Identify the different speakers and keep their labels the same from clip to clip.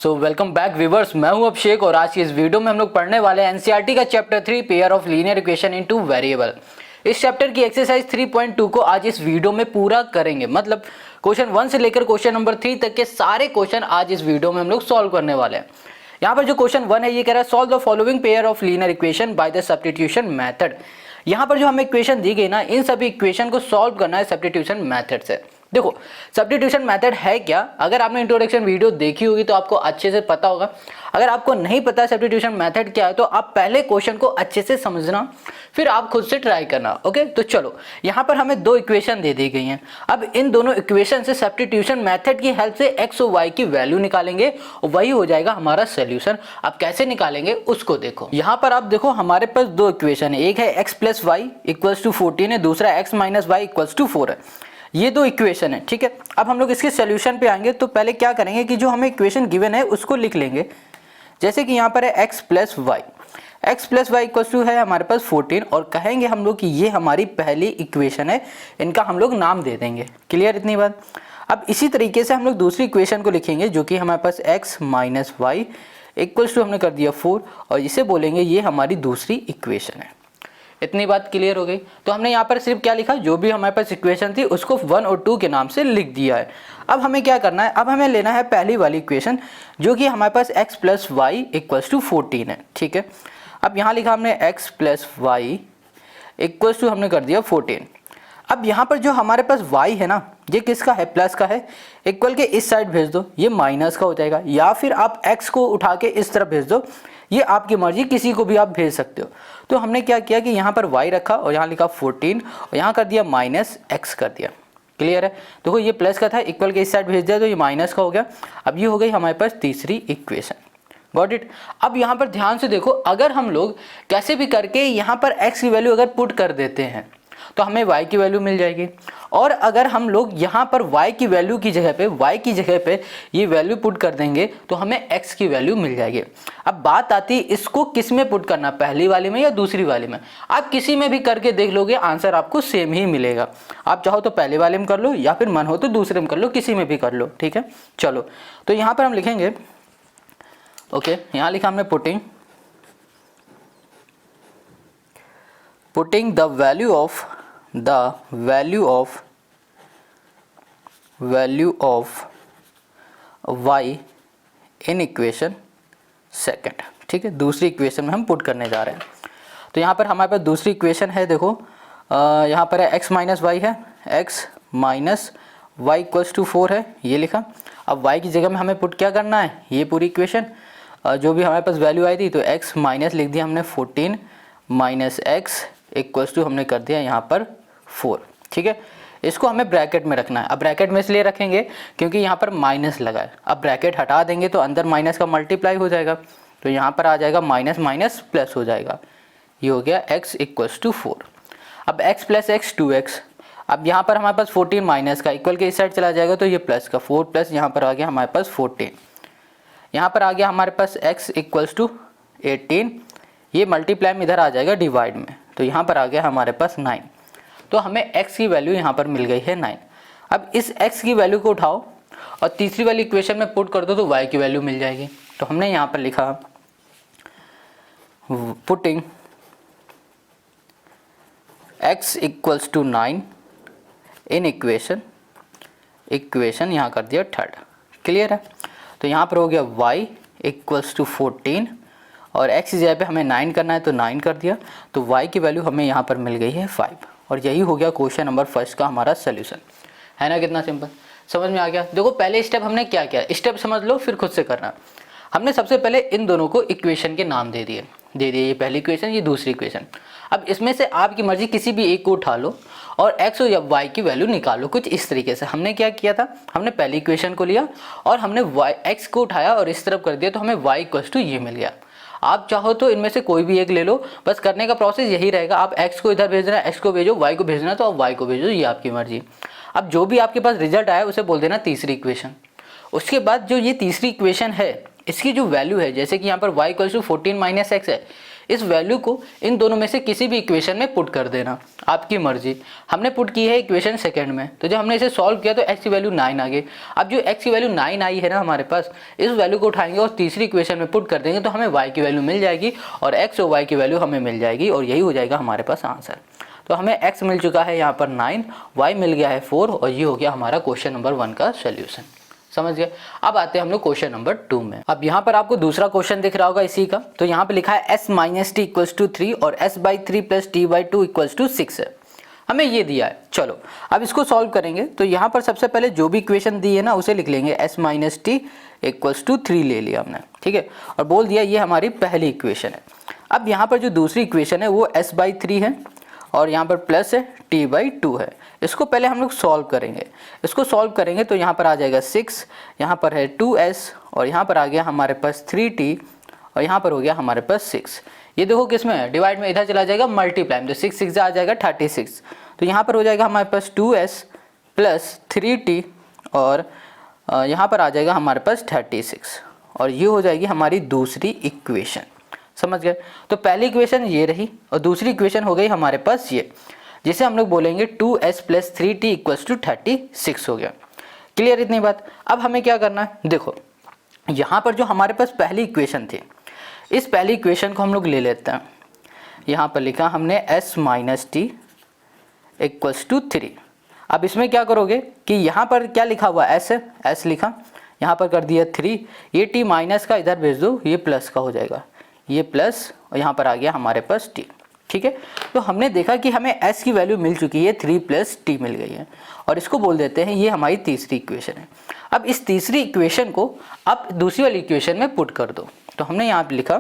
Speaker 1: So welcome back viewers, मैं हूं अभिषेक और आज की इस वीडियो में हम लोग पढ़ने वाले हैं एनसीईआरटी का chapter 3 pair of linear equation into variable. इस चैप्टर की एक्सरसाइज 3.2 को आज इस वीडियो में पूरा करेंगे। मतलब क्वेश्चन 1 से लेकर क्वेश्चन नंबर 3 तक के सारे क्वेश्चन आज इस वीडियो में हम लोग सॉल्व करने वाले हैं। यहाँ पर जो क्वेश्चन 1 है ये कह रहा है solve the following pair of linear equation by the substitution method. यहाँ पर जो हमें इक्वेशन दी गई ना, इन सभी इक्वेशन को सॉल्व करना है सब्स्टिट्यूशन मेथड से। देखो सब्स्टिट्यूशन मेथड है क्या, अगर आपने इंट्रोडक्शन वीडियो देखी होगी तो आपको अच्छे से पता होगा। अगर आपको नहीं पता सब्स्टिट्यूशन मेथड क्या है तो आप पहले क्वेश्चन को अच्छे से समझना, फिर आप खुद से ट्राई करना। ओके, तो चलो यहाँ पर हमें दो इक्वेशन दे दी गई हैं। अब इन दोनों इक्वेशन से सब्स्टिट्यूशन मेथड की हेल्प से एक्स और वाई की वैल्यू निकालेंगे और वही हो जाएगा हमारा सोल्यूशन। अब कैसे निकालेंगे उसको देखो। यहाँ पर आप देखो हमारे पास दो इक्वेशन है, एक है x plus y equals to 14 है, दूसरा x minus y equals to 4 है। ये दो इक्वेशन है, ठीक है। अब हम लोग इसके सोल्यूशन पे आएंगे तो पहले क्या करेंगे कि जो हमें इक्वेशन गिवन है उसको लिख लेंगे। जैसे कि यहाँ पर है x plus y equal to है हमारे पास 14 और कहेंगे हम लोग कि ये हमारी पहली इक्वेशन है, इनका हम लोग नाम दे देंगे। क्लियर इतनी बात। अब इसी तरीके से हम लोग दूसरी इक्वेशन को लिखेंगे जो कि हमारे पास X minus Y equal to हमने कर दिया 4 और इसे बोलेंगे ये हमारी दूसरी इक्वेशन है। इतनी बात क्लियर हो गई। तो हमने यहाँ पर सिर्फ क्या लिखा, जो भी हमारे पास इक्वेशन थी उसको 1 और 2 के नाम से लिख दिया है। अब हमें क्या करना है, अब हमें लेना है पहली वाली इक्वेशन जो कि हमारे पास x plus y equals to 14 है, ठीक है। अब यहाँ लिखा हमने x plus y equals to हमने कर दिया 14। अब यहाँ पर जो हमारे पास y है ना, ये किसका है, प्लस का है। इक्वल के इस साइड भेज दो, ये माइनस का हो जाएगा, या फिर आप x को उठा के इस तरफ भेज दो, ये आपकी मर्जी, किसी को भी आप भेज सकते हो। तो हमने क्या किया कि यहाँ पर y रखा और यहाँ लिखा 14 और यहाँ कर दिया माइनस x कर दिया। क्लियर है। देखो ये प्लस का था, इक्वल के इस साइड भेज दिया तो ये माइनस का हो गया। अब ये हो गई हमारे पास तीसरी इक्वेशन। Got it. अब यहाँ पर ध्यान से देखो, अगर हम लोग कैसे भी करके यहाँ पर x की वैल्यू अगर पुट कर देते हैं तो हमें y की वैल्यू मिल जाएगी, और अगर हम लोग यहाँ पर y की वैल्यू की जगह पे ये वैल्यू पुट कर देंगे तो हमें x की वैल्यू मिल जाएगी। अब बात आती है इसको किस में पुट करना, पहली वाली में या दूसरी वाली में। आप किसी में भी करके देख लोगे, आंसर आपको सेम ही मिलेगा। आप चाहो तो पहले वाले में कर लो या फिर मन हो तो दूसरे में कर लो, किसी में भी कर लो, ठीक है। चलो तो यहाँ पर हम लिखेंगे, ओके, यहाँ लिखा हमने putting the value of y in equation second, ठीक है। दूसरी इक्वेशन में हम पुट करने जा रहे हैं। तो यहाँ पर हमारे पास दूसरी इक्वेशन है, देखो यहाँ पर है x माइनस वाई है, x minus y equals to 4 है, ये लिखा। अब y की जगह में हमें पुट क्या करना है, ये पूरी इक्वेशन जो भी हमारे पास वैल्यू आई थी, तो x माइनस लिख दिया हमने 14 माइनस x इक्वल्स टू हमने कर दिया यहाँ पर 4, ठीक है। इसको हमें ब्रैकेट में रखना है। अब ब्रैकेट में इसलिए रखेंगे क्योंकि यहाँ पर माइनस लगा है। अब ब्रैकेट हटा देंगे तो अंदर माइनस का मल्टीप्लाई हो जाएगा, तो यहाँ पर आ जाएगा माइनस माइनस प्लस हो जाएगा, ये हो गया x इक्वल्स टू 4। अब x प्लस एक्स 2x। अब यहाँ पर हमारे पास 14 माइनस का इक्वल के इस साइड चला जाएगा तो ये प्लस का 4 प्लस यहाँ पर आ गया हमारे पास 14। यहाँ पर आ गया हमारे पास x इक्वल्स टू 18, ये मल्टीप्लाई में इधर आ जाएगा डिवाइड में, तो यहाँ पर आ गया हमारे पास 9। तो हमें x की वैल्यू यहाँ पर मिल गई है 9। अब इस x की वैल्यू को उठाओ और तीसरी वाली इक्वेशन में पुट कर दो तो y की वैल्यू मिल जाएगी। तो हमने यहाँ पर लिखा putting x equals to 9 in equation यहाँ कर दिया थर्ड। क्लियर है। तो यहाँ पर हो गया y इक्वल्स टू 14 और x की जगह पे हमें 9 करना है तो 9 कर दिया, तो y की वैल्यू हमें यहाँ पर मिल गई है 5। और यही हो गया क्वेश्चन नंबर 1 का हमारा सोल्यूशन। है ना, कितना सिंपल, समझ में आ गया। देखो पहले स्टेप हमने क्या किया, स्टेप समझ लो फिर खुद से करना। हमने सबसे पहले इन दोनों को इक्वेशन के नाम दे दिए, ये पहली इक्वेशन, ये दूसरी इक्वेशन। अब इसमें से आपकी मर्जी किसी भी एक को उठा लो और x या y की वैल्यू निकालो। कुछ इस तरीके से हमने क्या किया था, हमने पहली इक्वेशन को लिया और हमने x को उठाया और इस तरफ कर दिया, तो हमें y इक्वल्स टू ये मिल गया। आप चाहो तो इनमें से कोई भी एक ले लो, बस करने का प्रोसेस यही रहेगा। आप x को इधर भेजना है, x को भेजो, y को भेजना तो आप y को भेजो, ये आपकी मर्जी। अब जो भी आपके पास रिजल्ट आया उसे बोल देना तीसरी इक्वेशन। उसके बाद जो ये तीसरी इक्वेशन है इसकी जो वैल्यू है, जैसे कि यहाँ पर y equals to 14 minus x है, इस वैल्यू को इन दोनों में से किसी भी इक्वेशन में पुट कर देना, आपकी मर्जी। हमने पुट की है इक्वेशन सेकंड में, तो जब हमने इसे सॉल्व किया तो x की वैल्यू 9 आ गई। अब जो x की वैल्यू 9 आई है ना हमारे पास, इस वैल्यू को उठाएंगे और तीसरी इक्वेशन में पुट कर देंगे तो हमें y की वैल्यू मिल जाएगी और x और y की वैल्यू हमें मिल जाएगी और यही हो जाएगा हमारे पास आंसर। तो हमें x मिल चुका है यहाँ पर 9, y मिल गया है 4 और ये हो गया हमारा क्वेश्चन नंबर 1 का सोल्यूशन। समझ गए। अब आते हैं हम लोग क्वेश्चन नंबर 2 में। अब यहाँ पर आपको दूसरा क्वेश्चन दिख रहा होगा इसी का, तो यहाँ पे लिखा है s minus t equals to 3 और s/3 plus t/2 equals to 6 है। हमें ये दिया है। चलो अब इसको सॉल्व करेंगे। तो यहाँ पर सबसे पहले जो भी इक्वेशन दी है ना उसे लिख लेंगे, s minus t equals to 3 ले लिया हमने, ठीक है, और बोल दिया ये हमारी पहली इक्वेशन है। अब यहाँ पर जो दूसरी इक्वेशन है वो s/3 है और यहाँ पर प्लस है t/2 है। इसको पहले हम लोग सॉल्व करेंगे। इसको सॉल्व करेंगे तो यहाँ पर आ जाएगा 6, यहाँ पर है 2s और यहाँ पर आ गया हमारे पास 3t और यहाँ पर हो गया हमारे पास 6। ये देखो किस में है, डिवाइड में इधर चला जाएगा मल्टीप्लाई में, तो 6 6 आ जाएगा 36। तो यहाँ पर हो जाएगा हमारे पास 2s प्लस 3t और यहाँ पर आ जाएगा हमारे पास 36 और ये हो जाएगी हमारी दूसरी इक्वेशन। समझ गए। तो पहली इक्वेशन ये रही और दूसरी इक्वेशन हो गई हमारे पास ये, जिसे हम लोग बोलेंगे 2s plus 3t equals to 36 हो गया। क्लियर इतनी बात। अब हमें क्या करना है, देखो यहाँ पर जो हमारे पास पहली इक्वेशन थी, इस पहली इक्वेशन को हम लोग ले लेते हैं। यहाँ पर लिखा हमने s minus t equals to 3। अब इसमें क्या करोगे कि यहाँ पर क्या लिखा हुआ s है, s लिखा, यहाँ पर कर दिया 3, ये t माइनस का इधर भेज दो, ये प्लस का हो जाएगा, ये प्लस और यहाँ पर आ गया हमारे पास t। ठीक है, तो हमने देखा कि हमें s की वैल्यू मिल चुकी है, 3 प्लस t मिल गई है और इसको बोल देते हैं ये हमारी तीसरी इक्वेशन है। अब इस तीसरी इक्वेशन को आप दूसरी वाली इक्वेशन में पुट कर दो। तो हमने यहाँ पे लिखा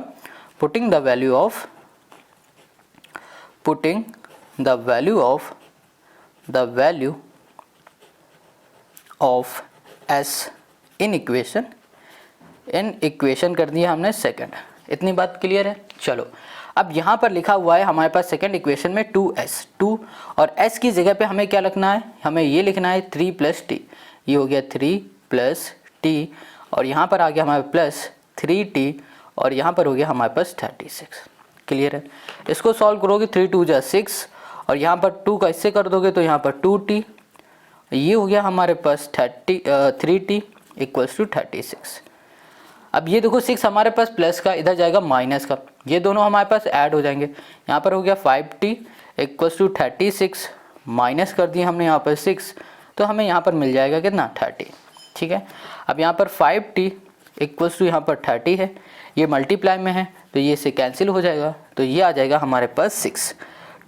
Speaker 1: putting the value of s in equation कर दिया हमने सेकंड। इतनी बात क्लियर है। चलो अब यहाँ पर लिखा हुआ है हमारे पास सेकंड इक्वेशन में 2 और s की जगह पे हमें क्या लिखना है, हमें ये लिखना है 3 प्लस टी। ये हो गया 3 प्लस टी और यहाँ पर आ गया हमारे प्लस 3t और यहाँ पर हो गया हमारे पास 36। क्लियर है। इसको सॉल्व करोगे 3 2 जा 6 और यहाँ पर 2 का इससे कर दोगे तो यहाँ पर 2t, ये हो गया हमारे पास 3t इक्वल्स टू 36। अब ये देखो 6 हमारे पास प्लस का, इधर जाएगा माइनस का, ये दोनों हमारे पास ऐड हो जाएंगे। यहाँ पर हो गया 5t इक्वल्स टू 36, माइनस कर दिए हमने यहाँ पर 6, तो हमें यहाँ पर मिल जाएगा कितना 30। ठीक है, अब यहाँ पर 5t इक्वल्स टू यहाँ पर 30 है, ये मल्टीप्लाई में है तो ये से कैंसिल हो जाएगा, तो ये आ जाएगा हमारे पास 6।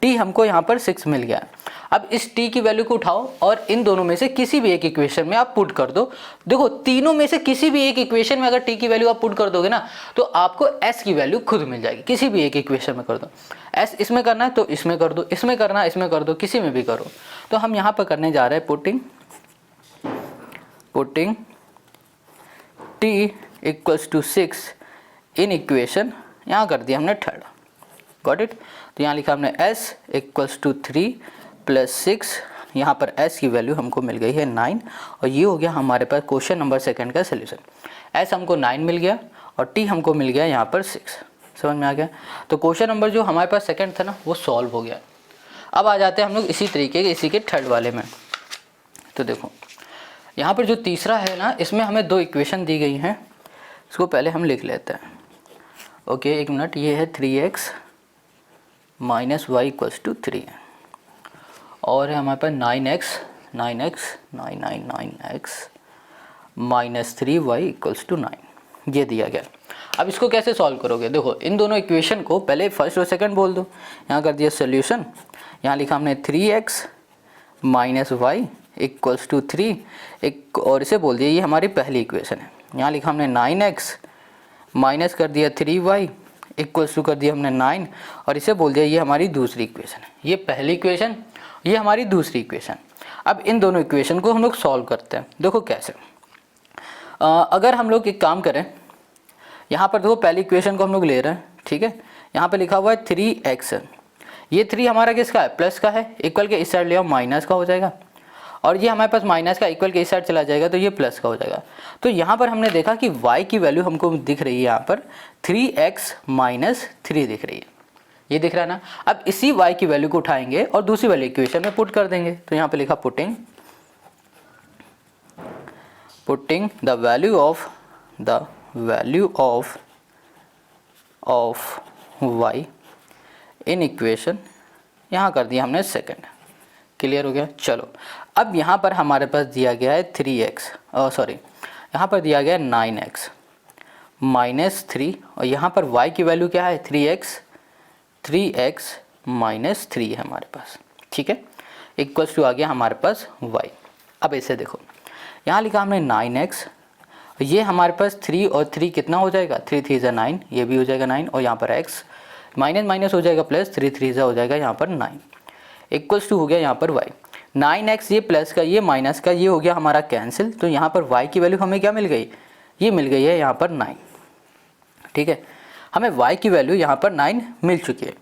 Speaker 1: t हमको यहाँ पर 6 मिल गया। अब इस t की वैल्यू को उठाओ और इन दोनों में से किसी भी एक इक्वेशन में आप पुट कर दो। देखो तीनों में से किसी भी एक इक्वेशन में अगर t की वैल्यू आप पुट कर दोगे ना तो आपको s की वैल्यू खुद मिल जाएगी। किसी भी एक इक्वेशन में कर दो, s इसमें करना है तो इसमें कर दो, इसमें करना है इसमें कर दो, किसी में भी करो। तो हम यहाँ पर करने जा रहे हैं putting t equals to 6 in equation, यहाँ कर दिया हमने थर्ड। Got it. तो यहाँ लिखा हमने s इक्वल्स टू 3 प्लस 6, यहाँ पर s की वैल्यू हमको मिल गई है 9 और ये हो गया हमारे पास क्वेश्चन नंबर सेकंड का सोल्यूशन। s हमको 9 मिल गया और t हमको मिल गया यहाँ पर 6। समझ में आ गया। तो क्वेश्चन नंबर जो हमारे पास सेकंड था ना वो सॉल्व हो गया। अब आ जाते हैं हम लोग इसी तरीके के इसी के थर्ड वाले में। तो देखो यहाँ पर जो तीसरा है ना, इसमें हमें 2 इक्वेशन दी गई हैं, इसको पहले हम लिख लेते हैं। ओके एक मिनट, ये है 3x minus y equals to 3 और है हमारे पास 9x minus 3y equals to 9, ये दिया गया। अब इसको कैसे सॉल्व करोगे, देखो इन दोनों इक्वेशन को पहले फर्स्ट और सेकंड बोल दो। यहाँ कर दिया सोल्यूशन, यहाँ लिखा हमने 3x minus y equals to 3 एक और इसे बोल दिया ये हमारी पहली इक्वेशन है। यहाँ लिखा हमने 9x माइनस कर दिया 3y इक्वल्स टू कर दिया हमने 9 और इसे बोल दिया ये हमारी दूसरी इक्वेशन है। ये पहली इक्वेशन, ये हमारी दूसरी इक्वेशन। अब इन दोनों इक्वेशन को हम लोग सॉल्व करते हैं। देखो कैसे, अगर हम लोग एक काम करें, यहाँ पर देखो पहली इक्वेशन को हम लोग ले रहे हैं, ठीक है, यहाँ पे लिखा हुआ है 3x, ये 3 हमारा किसका है, प्लस का है, इक्वल के इस साइड ले आओ माइनस का हो जाएगा और ये हमारे पास माइनस का इक्वल के इस साइड चला जाएगा तो ये प्लस का हो जाएगा। तो यहाँ पर हमने देखा कि y की वैल्यू हमको दिख रही है यहाँ पर 3x माइनस 3 दिख रही है। ये दिख रहा है ना। अब इसी y की वैल्यू को उठाएंगे और दूसरी वाली इक्वेशन में पुट कर देंगे। तो यहाँ पे लिखा putting the value of y in equation, यहाँ कर दिया हमने सेकंड। क्लियर हो गया। चलो अब यहाँ पर हमारे पास दिया गया है 3x, यहाँ पर दिया गया है 9x माइनस 3, और यहाँ पर y की वैल्यू क्या है 3x माइनस 3 है हमारे पास। ठीक है, इक्वल्स टू आ गया हमारे पास y। अब ऐसे देखो, यहाँ लिखा हमने 9x, ये हमारे पास 3 और 3 कितना हो जाएगा, 3 3 = 9, ये भी हो जाएगा 9, और यहाँ पर x माइनस माइनस हो जाएगा प्लस, 3 3 हो जाएगा यहाँ पर 9, इक्वल्स टू हो गया यहाँ पर y। 9x ये प्लस का ये माइनस का ये हो गया हमारा कैंसिल, तो यहाँ पर y की वैल्यू हमें क्या मिल गई, ये मिल गई है यहाँ पर 9। ठीक है, हमें y की वैल्यू यहाँ पर 9 मिल चुकी है।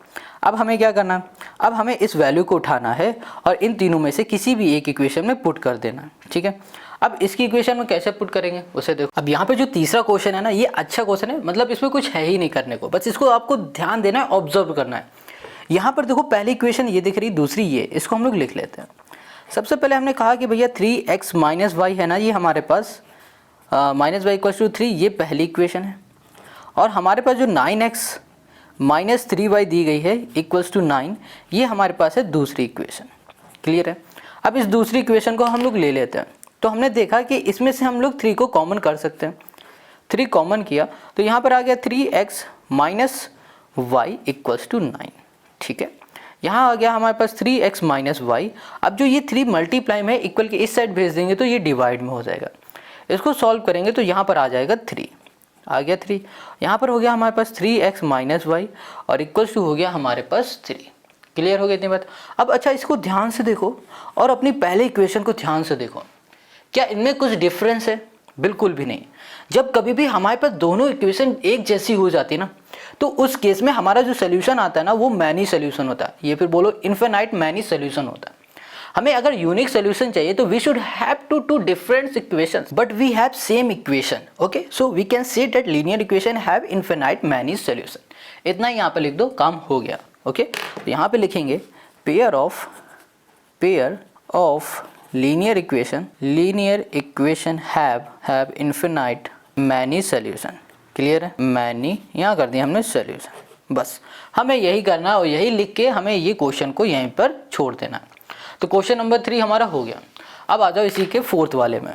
Speaker 1: अब हमें क्या करना है, अब हमें इस वैल्यू को उठाना है और इन तीनों में से किसी भी एक इक्वेशन में पुट कर देना है। ठीक है, अब इसकी इक्वेशन में कैसे पुट करेंगे उसे देखो। अब यहाँ पे जो तीसरा क्वेश्चन है ना, ये अच्छा क्वेश्चन है, मतलब इसमें कुछ है ही नहीं करने को, बस इसको आपको ध्यान देना है, ऑब्जर्व करना है। यहाँ पर देखो पहली इक्वेशन ये दिख रही, दूसरी ये, इसको हम लोग लिख लेते हैं। सबसे पहले हमने कहा कि भैया 3x माइनस वाई है ना, ये हमारे पास माइनस वाई इक्वल्स टू 3, ये पहली इक्वेशन है। और हमारे पास जो 9x माइनस 3y दी गई है इक्वल्स टू 9, ये हमारे पास है दूसरी इक्वेशन। क्लियर है। अब इस दूसरी इक्वेशन को हम लोग ले लेते हैं, तो हमने देखा कि इसमें से हम लोग 3 को कॉमन कर सकते हैं। 3 कॉमन किया तो यहाँ पर आ गया 3x minus y equals to 9। ठीक है, यहाँ आ गया हमारे पास 3x माइनस वाई। अब जो ये 3 मल्टीप्लाई में इक्वल के इस साइड भेज देंगे तो ये डिवाइड में हो जाएगा। इसको सॉल्व करेंगे तो यहाँ पर आ जाएगा 3, आ गया 3, यहाँ पर हो गया हमारे पास 3x माइनस वाई और इक्वल्स टू हो गया हमारे पास 3। क्लियर हो गया इतनी बात। अब अच्छा इसको ध्यान से देखो और अपनी पहले इक्वेशन को ध्यान से देखो, क्या इनमें कुछ डिफरेंस है? बिल्कुल भी नहीं। जब कभी भी हमारे पास दोनों इक्वेशन एक जैसी हो जाती है ना, तो उस केस में हमारा जो सोल्यूशन आता है ना, वो मैनी सोल्यूशन होता है, ये फिर बोलो इनफिनाइट मैनी सोल्यूशन होता है। हमें अगर यूनिक सोल्यूशन चाहिए तो we should have two different equations but we have same equation. Okay, so we can say that linear equation have infinite many solution. इतना ही यहाँ पे लिख दो, काम हो गया। ओके, तो यहाँ पे लिखेंगे pair of linear equation have infinite many solution. Clear है, मैनी यहाँ कर दिया हमने सोल्यूशन। बस हमें यही करना है और यही लिख के हमें ये क्वेश्चन को यहीं पर छोड़ देना है। तो क्वेश्चन नंबर 3 हमारा हो गया। अब आ जाओ इसी के फोर्थ वाले में।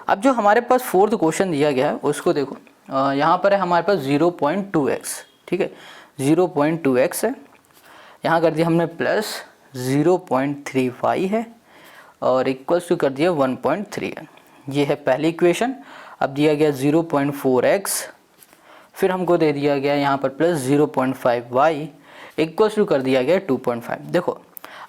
Speaker 1: अब जो हमारे पास फोर्थ क्वेश्चन दिया गया है उसको देखो, यहाँ पर है हमारे पास 0.2x। ठीक है, 0.2x है, यहाँ कर दिया हमने प्लस 0.3y है और इक्वल्स टू कर दिया 1.3 है। ये है पहली इक्वेशन। अब दिया गया 0.4x, फिर हमको दे दिया गया यहाँ पर प्लस 0.5y इक्वल्स टू कर दिया गया 2.5। देखो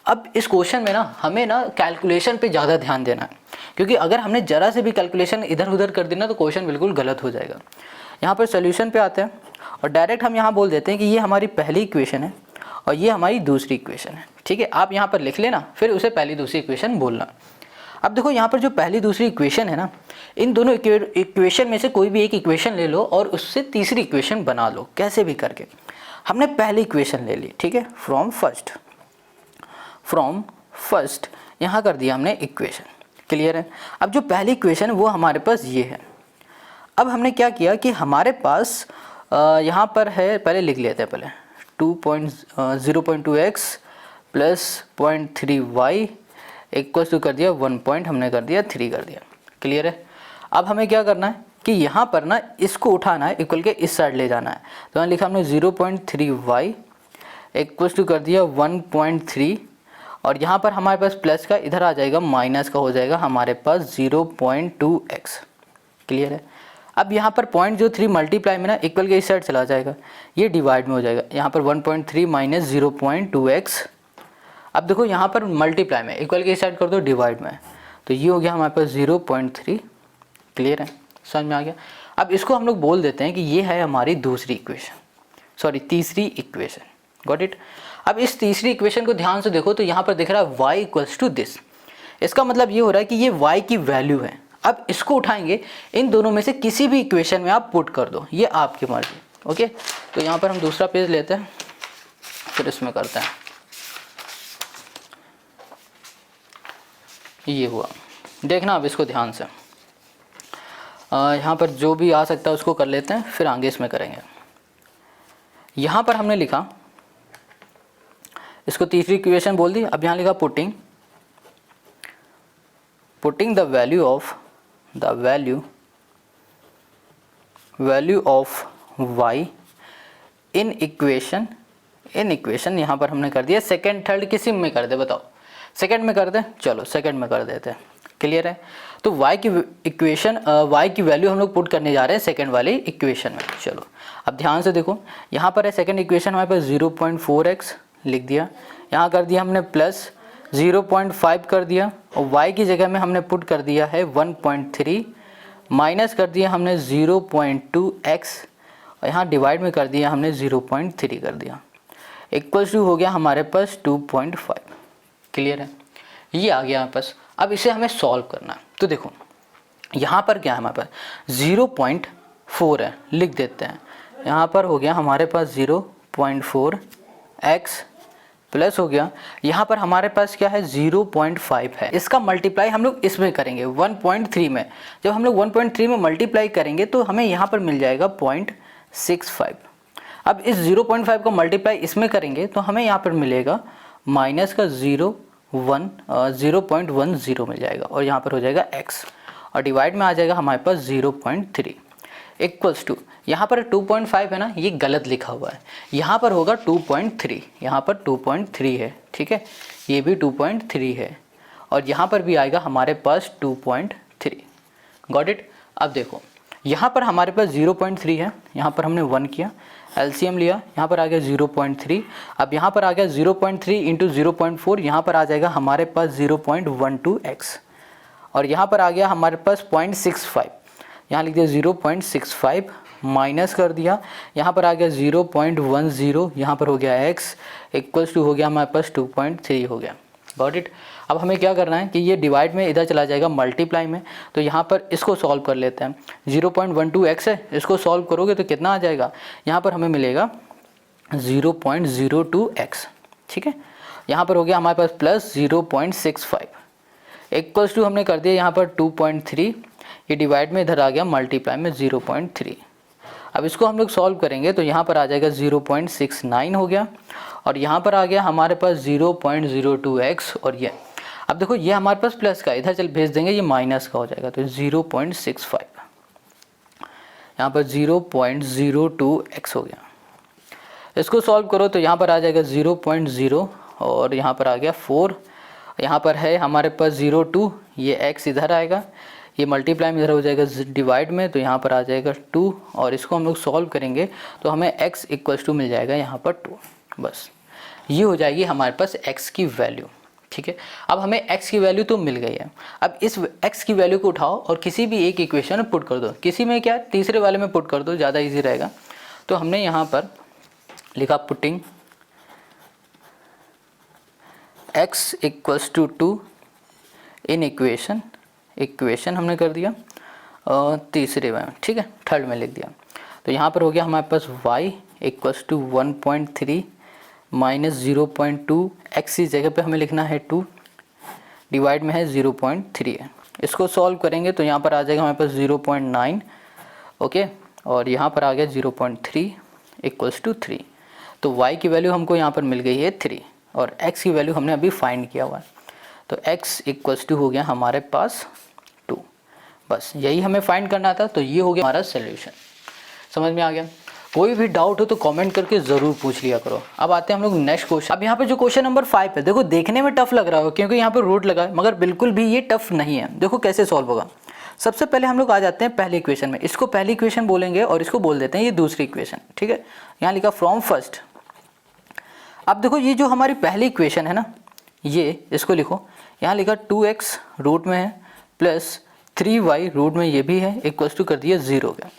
Speaker 1: अब इस क्वेश्चन में ना हमें ना कैलकुलेशन पे ज़्यादा ध्यान देना है, क्योंकि अगर हमने ज़रा से भी कैलकुलेशन इधर उधर कर देना तो क्वेश्चन बिल्कुल गलत हो जाएगा। यहाँ पर सोल्यूशन पे आते हैं और डायरेक्ट हम यहाँ बोल देते हैं कि ये हमारी पहली इक्वेशन है और ये हमारी दूसरी इक्वेशन है। ठीक है, आप यहाँ पर लिख लेना, फिर उसे पहली दूसरी इक्वेशन बोलना। अब देखो यहाँ पर जो पहली दूसरी इक्वेशन है ना, इन दोनों इक्वेशन में से कोई भी एक इक्वेशन ले लो और उससे तीसरी इक्वेशन बना लो, कैसे भी करके। हमने पहली इक्वेशन ले ली, ठीक है, फ्रॉम फर्स्ट यहाँ कर दिया हमने इक्वेशन। क्लियर है। अब जो पहली इक्वेशन है वो हमारे पास ये है। अब हमने क्या किया कि हमारे पास यहाँ पर है, पहले लिख लेते हैं, पहले 0.2x plus 0.3y equals to कर दिया 1 हमने कर दिया 3 कर दिया। क्लियर है। अब हमें क्या करना है कि यहाँ पर ना इसको उठाना है, इक्वल के इस साइड ले जाना है। तो यहाँ लिखा हमने 0.3y इक्वल्स टू कर दिया 1.3 और यहाँ पर हमारे पास प्लस का इधर आ जाएगा, माइनस का हो जाएगा हमारे पास 0.2x। क्लियर है। अब यहाँ पर पॉइंट जो 3 मल्टीप्लाई में ना इक्वल के इस साइड चला जाएगा, ये डिवाइड में हो जाएगा। यहाँ पर 1.3 माइनस 0.2x। अब देखो यहाँ पर मल्टीप्लाई में, इक्वल के इस साइड कर दो डिवाइड में, तो ये हो गया हमारे पास 0.3। क्लियर है, समझ में आ गया। अब इसको हम लोग बोल देते हैं कि ये है हमारी दूसरी इक्वेशन, सॉरी तीसरी इक्वेशन। Got it. अब इस तीसरी इक्वेशन को ध्यान से देखो तो यहाँ पर दिख रहा है y इक्वल्स टू दिस। इसका मतलब ये हो रहा है कि ये y की वैल्यू है। अब इसको उठाएंगे, इन दोनों में से किसी भी इक्वेशन में आप पुट कर दो, ये आपकी मर्जी। ओके, तो यहाँ पर हम दूसरा पेज लेते हैं फिर इसमें करते हैं। ये हुआ, देखना अब इसको ध्यान से। यहाँ पर जो भी आ सकता है उसको कर लेते हैं, फिर आगे इसमें करेंगे। यहाँ पर हमने लिखा, इसको तीसरी इक्वेशन बोल दी। अब यहाँ लिखा putting the value of y in equation यहाँ पर हमने कर दिया सेकंड थर्ड, किसी में कर दे बताओ, सेकंड में कर दे, चलो सेकंड में कर देते हैं, क्लियर है। तो y की वैल्यू हम लोग पुट करने जा रहे हैं सेकंड वाली इक्वेशन में। चलो अब ध्यान से देखो, यहाँ पर है सेकंड इक्वेशन हमारे पास 0.4x लिख दिया, यहाँ कर दिया हमने प्लस 0.5 कर दिया, और y की जगह में हमने पुट कर दिया है 1.3, माइनस कर दिया हमने 0.2x, और यहाँ डिवाइड में कर दिया हमने 0.3 कर दिया, इक्वल्स टू हो गया हमारे पास 2.5। क्लियर है, ये आ गया हमारे पास। अब इसे हमें सॉल्व करना है। तो देखो यहाँ पर क्या है हमारे पास 0.4 है, लिख देते हैं। यहाँ पर हो गया हमारे पास 0.4x प्लस हो गया, यहाँ पर हमारे पास क्या है 0.5 है। इसका मल्टीप्लाई हम लोग इसमें करेंगे 1.3 में। जब हम लोग 1.3 में मल्टीप्लाई करेंगे तो हमें यहाँ पर मिल जाएगा 0.65। अब इस 0.5 का मल्टीप्लाई इसमें करेंगे तो हमें यहाँ पर मिलेगा माइनस का 0.10 मिल जाएगा, और यहाँ पर हो जाएगा x, और डिवाइड में आ जाएगा हमारे पास 0.3 इक्वल्स टू, यहाँ पर 2.5 है ना, ये गलत लिखा हुआ है, यहाँ पर होगा 2.3, यहाँ पर 2.3 है, ठीक है, ये भी 2.3 है, और यहाँ पर भी आएगा हमारे पास 2.3। Got it. अब देखो यहाँ पर हमारे पास 0.3 है, यहाँ पर हमने 1 किया, एलसीएम लिया, यहाँ पर आ गया 0.3। अब यहाँ पर आ गया 0.3 इंटू 0.4, यहाँ पर आ जाएगा हमारे पास 0.12x, और यहाँ पर आ गया हमारे पास 0.65, यहाँ लिख दिया 0.65 माइनस कर दिया, यहाँ पर आ गया 0.10, यहाँ पर हो गया x इक्वल्स टू हो गया हमारे पास 2.3 हो गया। Got it. अब हमें क्या करना है कि ये डिवाइड में इधर चला जाएगा मल्टीप्लाई में, तो यहाँ पर इसको सॉल्व कर लेते हैं। 0.12x है, इसको सॉल्व करोगे तो कितना आ जाएगा, यहाँ पर हमें मिलेगा 0.02x, ठीक है। यहाँ पर हो गया हमारे पास प्लस 0.65 इक्वल्स टू हमने कर दिया यहाँ पर 2.3, ये डिवाइड में इधर आ गया मल्टीप्लाई में 0.3। अब इसको हम लोग सॉल्व करेंगे तो यहाँ पर आ जाएगा 0.69 हो गया, और यहाँ पर आ गया हमारे पास 0.02x, और ये अब देखो ये हमारे पास प्लस का, इधर चल भेज देंगे, ये माइनस का हो जाएगा, तो 0.65, यहाँ पर 0.02x हो गया। इसको सॉल्व करो तो यहाँ पर आ जाएगा 0.0, और यहाँ पर आ गया 4, यहाँ पर है हमारे पास 0.2, ये x इधर आएगा, ये मल्टीप्लाई में इधर हो जाएगा डिवाइड में, तो यहाँ पर आ जाएगा 2, और इसको हम लोग सॉल्व करेंगे तो हमें x इक्वल्स टू मिल जाएगा यहाँ पर 2। बस ये हो जाएगी हमारे पास x की वैल्यू, ठीक है। अब हमें x की वैल्यू तो मिल गई है। अब इस x की वैल्यू को उठाओ और किसी भी एक इक्वेशन में पुट कर दो, किसी में क्या तीसरे वाले में पुट कर दो, ज़्यादा ईजी रहेगा। तो हमने यहाँ पर लिखा putting x equals to 2 in equation हमने कर दिया तीसरे में, ठीक है, थर्ड में लिख दिया। तो यहाँ पर हो गया हमारे पास y equals to 1.3 minus 0.2, x की जगह पे हमें लिखना है 2, डिवाइड में है 0.3 है। इसको सॉल्व करेंगे तो यहाँ पर आ जाएगा हमारे पास 0.9, ओके, और यहाँ पर आ गया 0.3 इक्वल्स टू 3। तो y की वैल्यू हमको यहाँ पर मिल गई है 3, और x की वैल्यू हमने अभी फाइंड किया हुआ है, तो x इक्वल्स टू हो गया हमारे पास 2। बस यही हमें फाइंड करना था, तो ये हो गया हमारा सोल्यूशन। समझ में आ गया? कोई भी डाउट हो तो कमेंट करके ज़रूर पूछ लिया करो। अब आते हैं हम लोग नेक्स्ट क्वेश्चन। अब यहाँ पे जो क्वेश्चन नंबर 5 है, देखो देखने में टफ लग रहा हो क्योंकि यहाँ पे रूट लगा है, मगर बिल्कुल भी ये टफ नहीं है। देखो कैसे सॉल्व होगा। सबसे पहले हम लोग आ जाते हैं पहली इक्वेशन में, इसको पहली इक्वेशन बोलेंगे और इसको बोल देते हैं ये दूसरी इक्वेशन, ठीक है। यहाँ लिखा फ्रॉम फर्स्ट। अब देखो ये जो हमारी पहली इक्वेशन है ना, ये इसको लिखो, यहाँ लिखा 2x रूट में है प्लस 3y रूट में ये भी है, इक्वल्स टू कर दिया 0 का।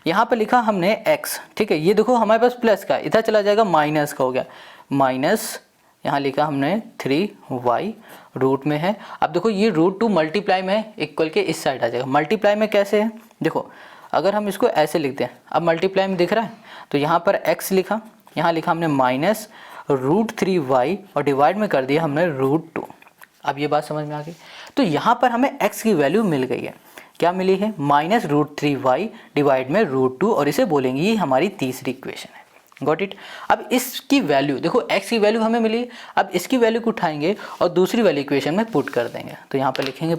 Speaker 1: यहाँ पर लिखा हमने x, ठीक है। ये देखो हमारे पास प्लस का, इधर चला जाएगा माइनस का हो गया, माइनस यहाँ लिखा हमने 3y रूट में है। अब देखो ये रूट 2 मल्टीप्लाई में है, इक्वल के इस साइड आ जाएगा। मल्टीप्लाई में कैसे है, देखो अगर हम इसको ऐसे लिखते हैं, अब मल्टीप्लाई में दिख रहा है तो यहाँ पर x लिखा, यहाँ लिखा हमने माइनस √3y और डिवाइड में कर दिया हमने √2। अब ये बात समझ में आ गई। तो यहाँ पर हमें x की वैल्यू मिल गई है, क्या मिली है, -√3y डिवाइड में √2, और इसे बोलेंगे ये हमारी तीसरी इक्वेशन है। Got it. अब इसकी वैल्यू देखो, x की वैल्यू हमें मिली, अब इसकी वैल्यू को उठाएंगे और दूसरी वाली इक्वेशन में पुट कर देंगे। तो यहाँ पर लिखेंगे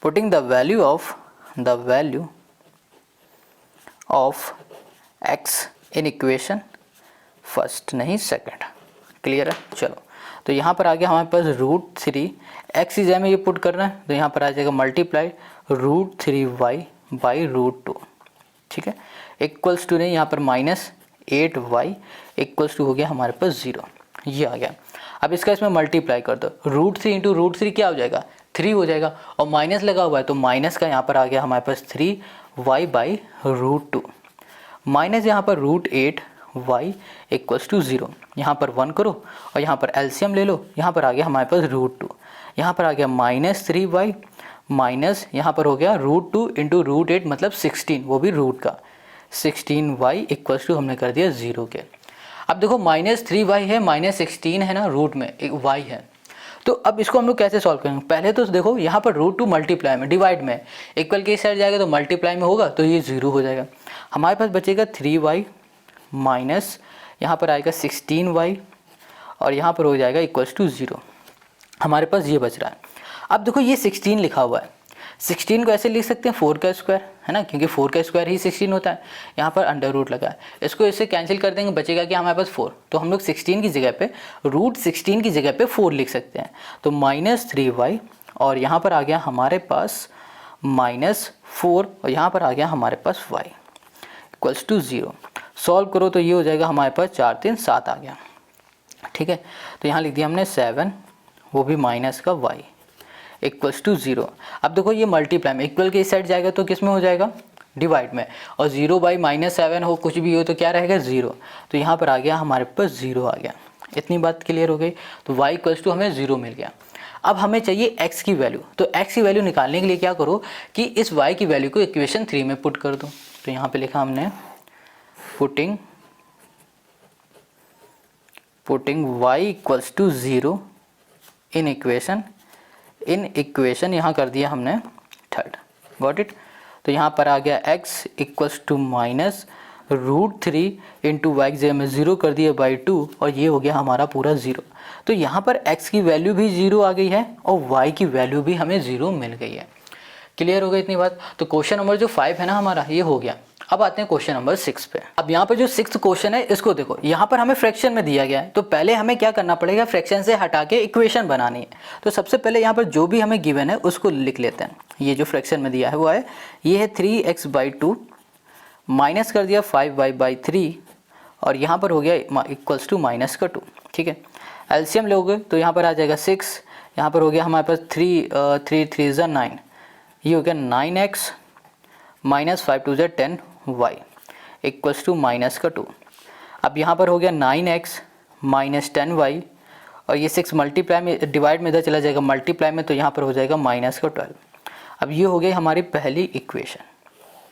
Speaker 1: putting the value of x in equation first, नहीं सेकंड। क्लियर है। चलो, तो यहाँ पर आ गया हमारे पास √3, x की जगह में ये पुट करना है, तो यहाँ पर आ जाएगा मल्टीप्लाई √3y बाई √2। ठीक है, इक्वल्स टू नहीं, यहाँ पर -8y इक्वल्स टू हो गया हमारे पास 0, ये आ गया। अब इसका इसमें मल्टीप्लाई कर दो, √3 इंटू √3 क्या हो जाएगा, 3 हो जाएगा, और माइनस लगा हुआ है तो माइनस का यहाँ पर आ गया हमारे पास 3y बाई √2, माइनस यहाँ पर √8y इक्वल्स टू 0। यहाँ पर 1 करो और यहाँ पर एलसीएम ले लो, यहाँ पर आ गया हमारे पास √2, यहाँ पर आ गया -3y माइनस यहाँ पर हो गया √2 इंटू √8 मतलब 16, वो भी रूट का 16y इक्वल्स टू हमने कर दिया 0 के। अब देखो -3y है, -16 है ना, रूट में एक y है, तो अब इसको हम लोग कैसे सॉल्व करेंगे। पहले तो देखो यहाँ पर √2 मल्टीप्लाई में, डिवाइड में, इक्वल के इस साइड जाएगा तो मल्टीप्लाई में होगा तो ये 0 हो जाएगा। हमारे पास बचेगा 3y माइनस यहाँ पर आएगा 16y और यहाँ पर हो जाएगा इक्वल्स टू 0। हमारे पास ये बच रहा है। अब देखो ये 16 लिखा हुआ है, 16 को ऐसे लिख सकते हैं 4 का स्क्वायर, है ना, क्योंकि 4 का स्क्वायर ही 16 होता है। यहाँ पर अंडर रूट लगा है, इसको इससे कैंसिल कर देंगे, बचेगा कि हमारे पास 4, तो हम लोग 16 की जगह पे √16 की जगह पे 4 लिख सकते हैं। तो -3y और यहाँ पर आ गया हमारे पास -4 और यहाँ पर आ गया हमारे पास y इक्वल्स टू 0। सॉल्व करो तो ये हो जाएगा हमारे पास 4 3 7 आ गया। ठीक है, तो यहाँ लिख दिया हमने 7, वो भी माइनस का y इक्वल्स टू 0। अब देखो ये मल्टीप्लाई में, इक्वल के इस साइड जाएगा तो किस में हो जाएगा, डिवाइड में, और 0 बाई -7 हो कुछ भी हो तो क्या रहेगा 0, तो यहाँ पर आ गया हमारे पास 0 आ गया। इतनी बात क्लियर हो गई। तो y इक्वल्स टू हमें 0 मिल गया। अब हमें चाहिए x की वैल्यू, तो x की वैल्यू निकालने के लिए क्या करो कि इस y की वैल्यू को इक्वेशन 3 में पुट कर दो। तो यहाँ पर लिखा हमने putting y equals to 0 in equation यहाँ कर दिया हमने 3rd। Got it. तो यहाँ पर आ गया x equals to -√3 into y जगह में 0 कर दिया बाई 2 और ये हो गया हमारा पूरा 0। तो यहाँ पर x की वैल्यू भी 0 आ गई है और y की वैल्यू भी हमें 0 मिल गई है। क्लियर हो गई इतनी बात। तो क्वेश्चन नंबर जो 5 है ना हमारा, ये हो गया। अब आते हैं क्वेश्चन नंबर 6 पे। अब यहाँ पर जो 6th क्वेश्चन है इसको देखो, यहाँ पर हमें फ्रैक्शन में दिया गया है, तो पहले हमें क्या करना पड़ेगा, फ्रैक्शन से हटा के इक्वेशन बनानी है। तो सबसे पहले यहाँ पर जो भी हमें गिवन है उसको लिख लेते हैं। ये जो फ्रैक्शन में दिया है वो है, ये है 3x/2 माइनस कर दिया 5y/3 और यहाँ पर हो गया इक्वल्स टू माइनस का 2। ठीक है, एलसीएम लोगे तो यहाँ पर आ जाएगा 6, यहाँ पर हो गया हमारे पास 3 3 = 9, ये हो गया 9x minus 5 2 = 10y equals to minus का 2। अब यहाँ पर हो गया 9x माइनस 10y और ये 6 मल्टीप्लाई में, डिवाइड में इधर चला जाएगा मल्टीप्लाई में, तो यहाँ पर हो जाएगा माइनस का 12। अब ये हो गई हमारी पहली इक्वेशन।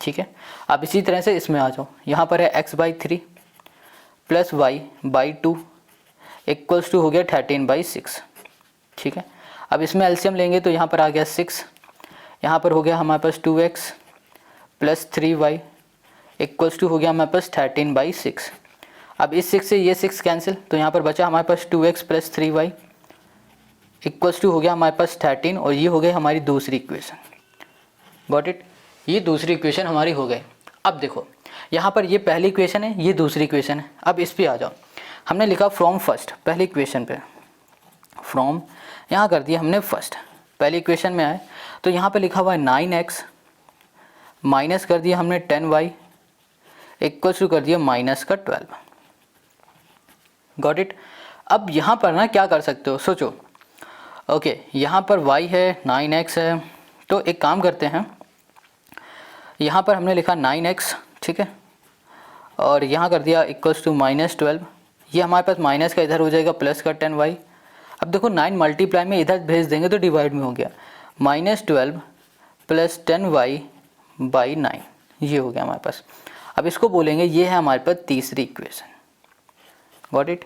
Speaker 1: ठीक है, अब इसी तरह से इसमें आ जाओ, यहाँ पर है x/3 plus y/2 equals to हो गया 13/6। ठीक है, अब इसमें एलसीएम लेंगे तो यहाँ पर आ गया 6, यहाँ पर हो गया हमारे पास 2x plus 3y equals to हो गया हमारे पास 13/6। अब इस 6 से ये 6 कैंसिल, तो यहाँ पर बचा हमारे पास 2x plus 3y equals to हो गया हमारे पास 13 और ये हो गई हमारी दूसरी इक्वेशन। गॉट इट, ये दूसरी इक्वेशन हमारी हो गई। अब देखो यहाँ पर ये पहली इक्वेशन है, ये दूसरी इक्वेशन है। अब इस पे आ जाओ, हमने लिखा फ्रॉम फर्स्ट, पहली इक्वेशन पे फ्रॉम यहाँ कर दिया हमने फर्स्ट, पहली इक्वेशन में आए तो यहाँ पे लिखा हुआ है 9x माइनस कर दिया हमने 10y इक्वल्स टू कर दिया माइनस का 12। Got it. अब यहाँ पर ना क्या कर सकते हो, सोचो। ओके, यहाँ पर y है 9x है, तो एक काम करते हैं, यहाँ पर हमने लिखा 9x, ठीक है, और यहाँ कर दिया इक्वल्स टू -12। ये हमारे पास माइनस का इधर हो जाएगा प्लस का 10y। अब देखो 9 मल्टीप्लाई में इधर भेज देंगे तो डिवाइड में हो गया -12 प्लस 10y/9, ये हो गया हमारे पास। अब इसको बोलेंगे ये है हमारे पास तीसरी इक्वेशन। Got it?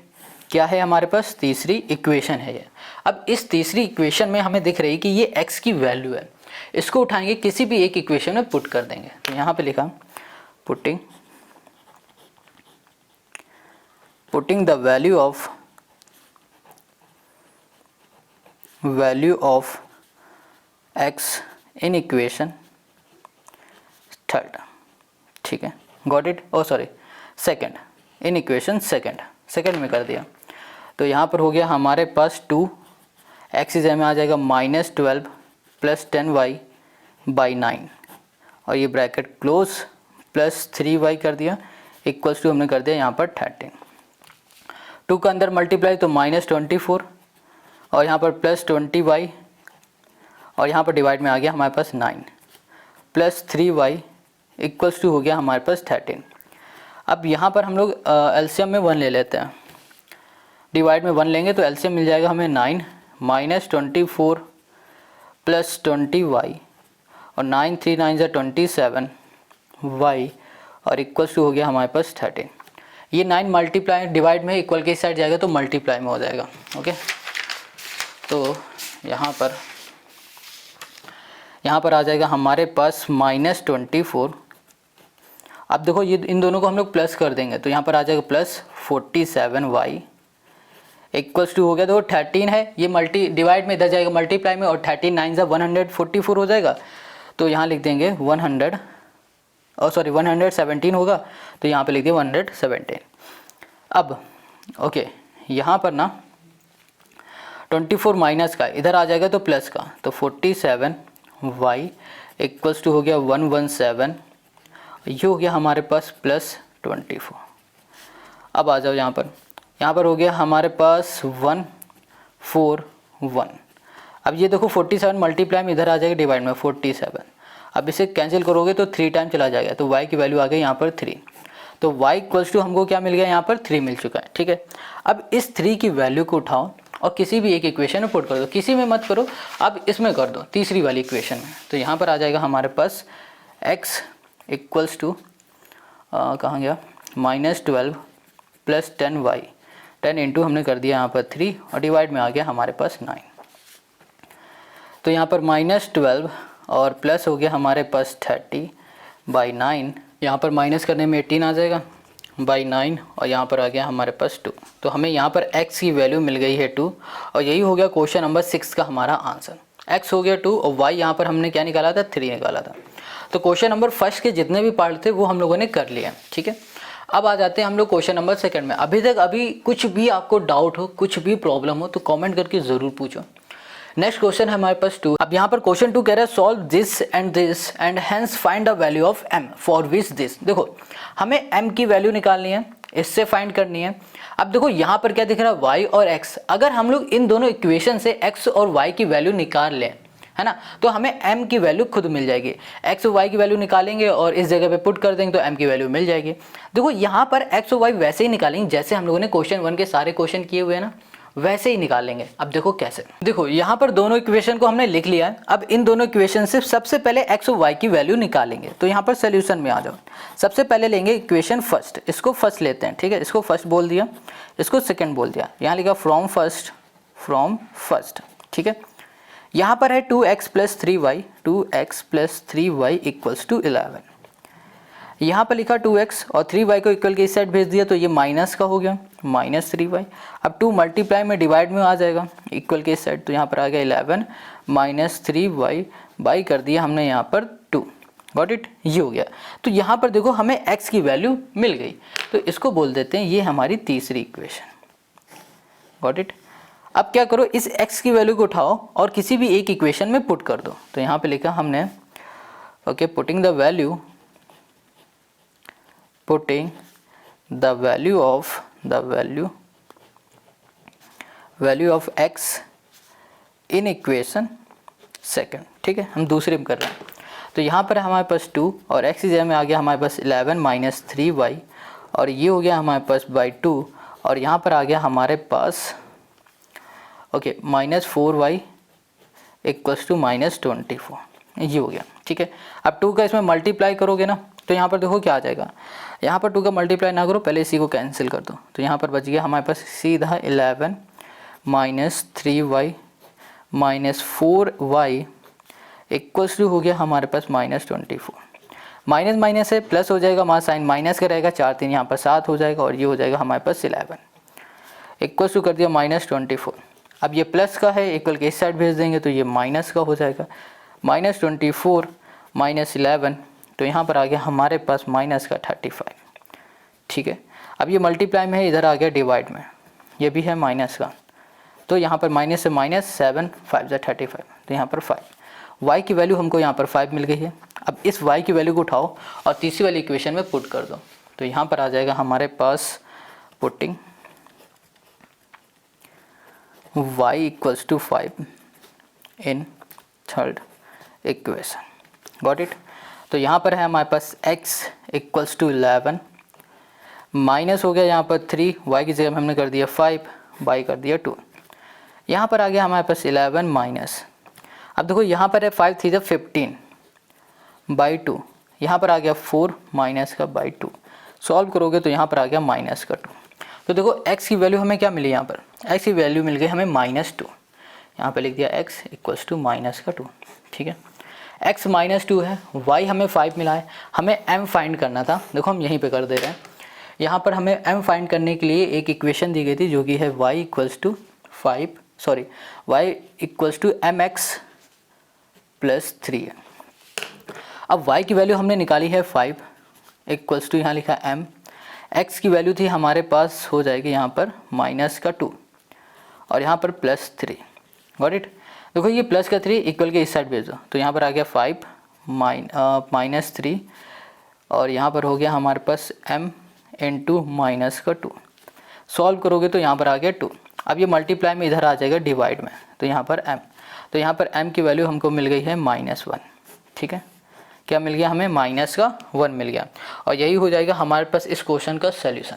Speaker 1: क्या है हमारे पास? तीसरी इक्वेशन है ये। अब इस तीसरी इक्वेशन में हमें दिख रही है कि ये x की वैल्यू है, इसको उठाएंगे किसी भी एक इक्वेशन में पुट कर देंगे। तो यहाँ पे लिखा putting the value of x in equation third, ठीक है, got it? Oh sorry, second, in equation second में कर दिया। तो यहाँ पर हो गया हमारे पास 2x इस में आ जाएगा -12 + 10y/9 और ये ब्रैकेट क्लोज प्लस 3y कर दिया इक्वल्स टू हमने कर दिया यहाँ पर 13। 2 का अंदर मल्टीप्लाई तो -24 और यहाँ पर +20y और यहाँ पर डिवाइड में आ गया हमारे पास 9 + 3y इक्वल्स टू हो गया हमारे पास 13। अब यहाँ पर हम लोग एलसीएम में 1 ले लेते हैं, डिवाइड में 1 लेंगे तो एलसीएम मिल जाएगा हमें 9 -24 + 20y और 9 3 9 27 y और इक्वल्स टू हो गया हमारे पास 13। ये 9 मल्टीप्लाई डिवाइड में इक्वल के साइड जाएगा तो मल्टीप्लाई में हो जाएगा। ओके, तो यहाँ पर आ जाएगा हमारे पास -24। अब देखो ये इन दोनों को हम लोग प्लस कर देंगे तो यहाँ पर आ जाएगा +47y इक्वल्स टू हो गया। देखो 13 है, ये मल्टी डिवाइड में इधर जाएगा मल्टीप्लाई में और 13 9 144 हो जाएगा। तो यहाँ लिख देंगे 117 होगा तो यहाँ पे लिख दिया 117। अब ओके, यहाँ पर ना 24 माइनस का इधर आ जाएगा तो प्लस का, तो 47y इक्वल्स टू हो गया 117, ये हो गया हमारे पास +24। अब आ जाओ यहाँ पर हो गया हमारे पास 141। अब ये देखो 47 मल्टीप्लाई में इधर आ जाएगा डिवाइड में 47। अब इसे कैंसिल करोगे तो 3 टाइम चला जाएगा तो y की वैल्यू आ गई यहाँ पर 3। तो y इक्वल्स टू हमको क्या मिल गया यहाँ पर 3 मिल चुका है, ठीक है। अब इस 3 की वैल्यू को उठाओ और किसी भी एक इक्वेशन में पुट कर दो, किसी में मत करो, अब इसमें कर दो तीसरी वाली इक्वेशन में। तो यहाँ पर आ जाएगा हमारे पास x इक्वल्स टू कहाँ गया -12 + 10y, 10 इंटू हमने कर दिया यहाँ पर 3 और डिवाइड में आ गया हमारे पास 9। तो यहाँ पर -12 और प्लस हो गया हमारे पास 30/9, यहाँ पर माइनस करने में 18 आ जाएगा /9 और यहाँ पर आ गया हमारे पास 2। तो हमें यहाँ पर x की वैल्यू मिल गई है 2 और यही हो गया क्वेश्चन नंबर 6 का हमारा आंसर। x हो गया 2 और y यहाँ पर हमने क्या निकाला था 3 निकाला था। तो क्वेश्चन नंबर फर्स्ट के जितने भी पार्ट थे वो हम लोगों ने कर लिया, ठीक है। अब आ जाते हैं हम लोग क्वेश्चन नंबर सेकंड में। अभी कुछ भी आपको डाउट हो, कुछ भी प्रॉब्लम हो तो कमेंट करके ज़रूर पूछो। नेक्स्ट क्वेश्चन है हमारे पास 2। अब यहाँ पर क्वेश्चन 2 कह रहा है solve this and hence find the value of m for which this. देखो हमें m की वैल्यू निकालनी है, इससे फाइंड करनी है। अब देखो यहाँ पर क्या दिख रहा है y और x, अगर हम लोग इन दोनों इक्वेशन से x और y की वैल्यू निकाल लें, है ना, तो हमें m की वैल्यू खुद मिल जाएगी। x और y की वैल्यू निकालेंगे और इस जगह पे पुट कर देंगे तो m की वैल्यू मिल जाएगी। देखो यहाँ पर x और y वैसे ही निकालेंगे जैसे हम लोगों ने क्वेश्चन 1 के सारे क्वेश्चन किए हुए हैं ना, वैसे ही निकालेंगे। अब देखो कैसे, देखो यहाँ पर दोनों इक्वेशन को हमने लिख लिया है। अब इन दोनों इक्वेशन से सबसे पहले x और y की वैल्यू निकालेंगे। तो यहाँ पर सोल्यूशन में आ जाओ। सबसे पहले लेंगे इक्वेशन फर्स्ट, इसको फर्स्ट लेते हैं, ठीक है। इसको फर्स्ट बोल दिया, इसको सेकंड बोल दिया। यहाँ लिखा फ्रॉम फर्स्ट, ठीक है। यहाँ पर है 2x + 3y इक्वल्स टू 11। यहाँ पर लिखा 2x और 3y को इक्वल के इस साइड भेज दिया तो ये माइनस का हो गया -3y। अब 2 मल्टीप्लाई में डिवाइड में आ जाएगा इक्वल के इस साइड, तो यहाँ पर आ गया 11 -3y बाई कर दिया हमने यहाँ पर 2। गॉट इट, ये हो गया। तो यहाँ पर देखो हमें x की वैल्यू मिल गई, तो इसको बोल देते हैं ये हमारी तीसरी इक्वेशन। Got it. अब क्या करो, इस x की वैल्यू को उठाओ और किसी भी एक इक्वेशन में पुट कर दो। तो यहाँ पे लिखा हमने okay putting the value of x in equation second, ठीक है। हम दूसरे में कर रहे हैं। तो यहाँ पर हमारे पास 2 और x इस में आ गया हमारे पास 11 -3y और ये हो गया हमारे पास /2 और यहाँ पर आ गया हमारे पास ओके -4y इक्वल्स टू -24, ये हो गया, ठीक है। अब 2 का इसमें मल्टीप्लाई करोगे ना तो यहाँ पर देखो क्या आ जाएगा, यहाँ पर 2 का मल्टीप्लाई ना करो, पहले इसी को कैंसिल कर दो। तो यहाँ पर बच गया हमारे पास सीधा 11 minus 3y minus 4y equals to हो गया हमारे पास माइनस 24। माइनस माइनस से प्लस हो जाएगा, हमारा साइन माइनस का रहेगा, 4 3 यहाँ पर 7 हो जाएगा और ये हो जाएगा हमारे पास 11 इक्वल्स टू कर दिया माइनस 24। अब ये प्लस का है, इक्वल के इस साइड भेज देंगे तो ये माइनस का हो जाएगा, माइनस 24 माइनस 11, तो यहाँ पर आ गया हमारे पास माइनस का 35। ठीक है, अब ये मल्टीप्लाई में है, इधर आ गया डिवाइड में, ये भी है माइनस का, तो यहाँ पर माइनस से माइनस 7 5 = 35, तो यहाँ पर 5। y की वैल्यू हमको यहाँ पर 5 मिल गई है। अब इस y की वैल्यू को उठाओ और तीसरी वाली इक्वेशन में पुट कर दो, तो यहाँ पर आ जाएगा हमारे पास putting y equals to 5 in third equation. Got it. तो यहाँ पर है हमारे पास x इक्वल्स टू 11 माइनस हो गया यहाँ पर 3, y की जगह में हमने कर दिया 5, y कर दिया 2। यहाँ पर आ गया हमारे पास 11 माइनस, अब देखो यहाँ पर है 5 3 15 बाई 2, यहाँ पर आ गया 4 माइनस का बाई 2, सॉल्व करोगे तो यहाँ पर आ गया माइनस का 2। तो देखो x की वैल्यू हमें क्या मिली, यहाँ पर x की वैल्यू मिल गई हमें -2, यहाँ पे लिख दिया x इक्वल्स टू माइनस का 2। ठीक है, x -2 है, y हमें 5 मिला है, हमें m फाइंड करना था। देखो हम यहीं पे कर दे रहे हैं, यहाँ पर हमें m फाइंड करने के लिए एक इक्वेशन दी गई थी जो कि है y equals to y equals to mx plus 3 है। अब y की वैल्यू हमने निकाली है 5 इक्वल्स टू यहाँ लिखा m, x की वैल्यू थी हमारे पास हो जाएगी यहाँ पर माइनस का 2 और यहाँ पर प्लस 3। Got it. देखो ये प्लस का 3 इक्वल के इस साइड भेज दो, तो यहाँ पर आ गया 5 माइनस 3 और यहाँ पर हो गया हमारे पास m इंटू माइनस का 2। सॉल्व करोगे तो यहाँ पर आ गया 2। अब ये मल्टीप्लाई में इधर आ जाएगा डिवाइड में, तो यहाँ पर m, तो यहाँ पर m की वैल्यू हमको मिल गई है -1। ठीक है, क्या मिल गया हमें, माइनस का 1 मिल गया और यही हो जाएगा हमारे पास इस क्वेश्चन का सॉल्यूशन।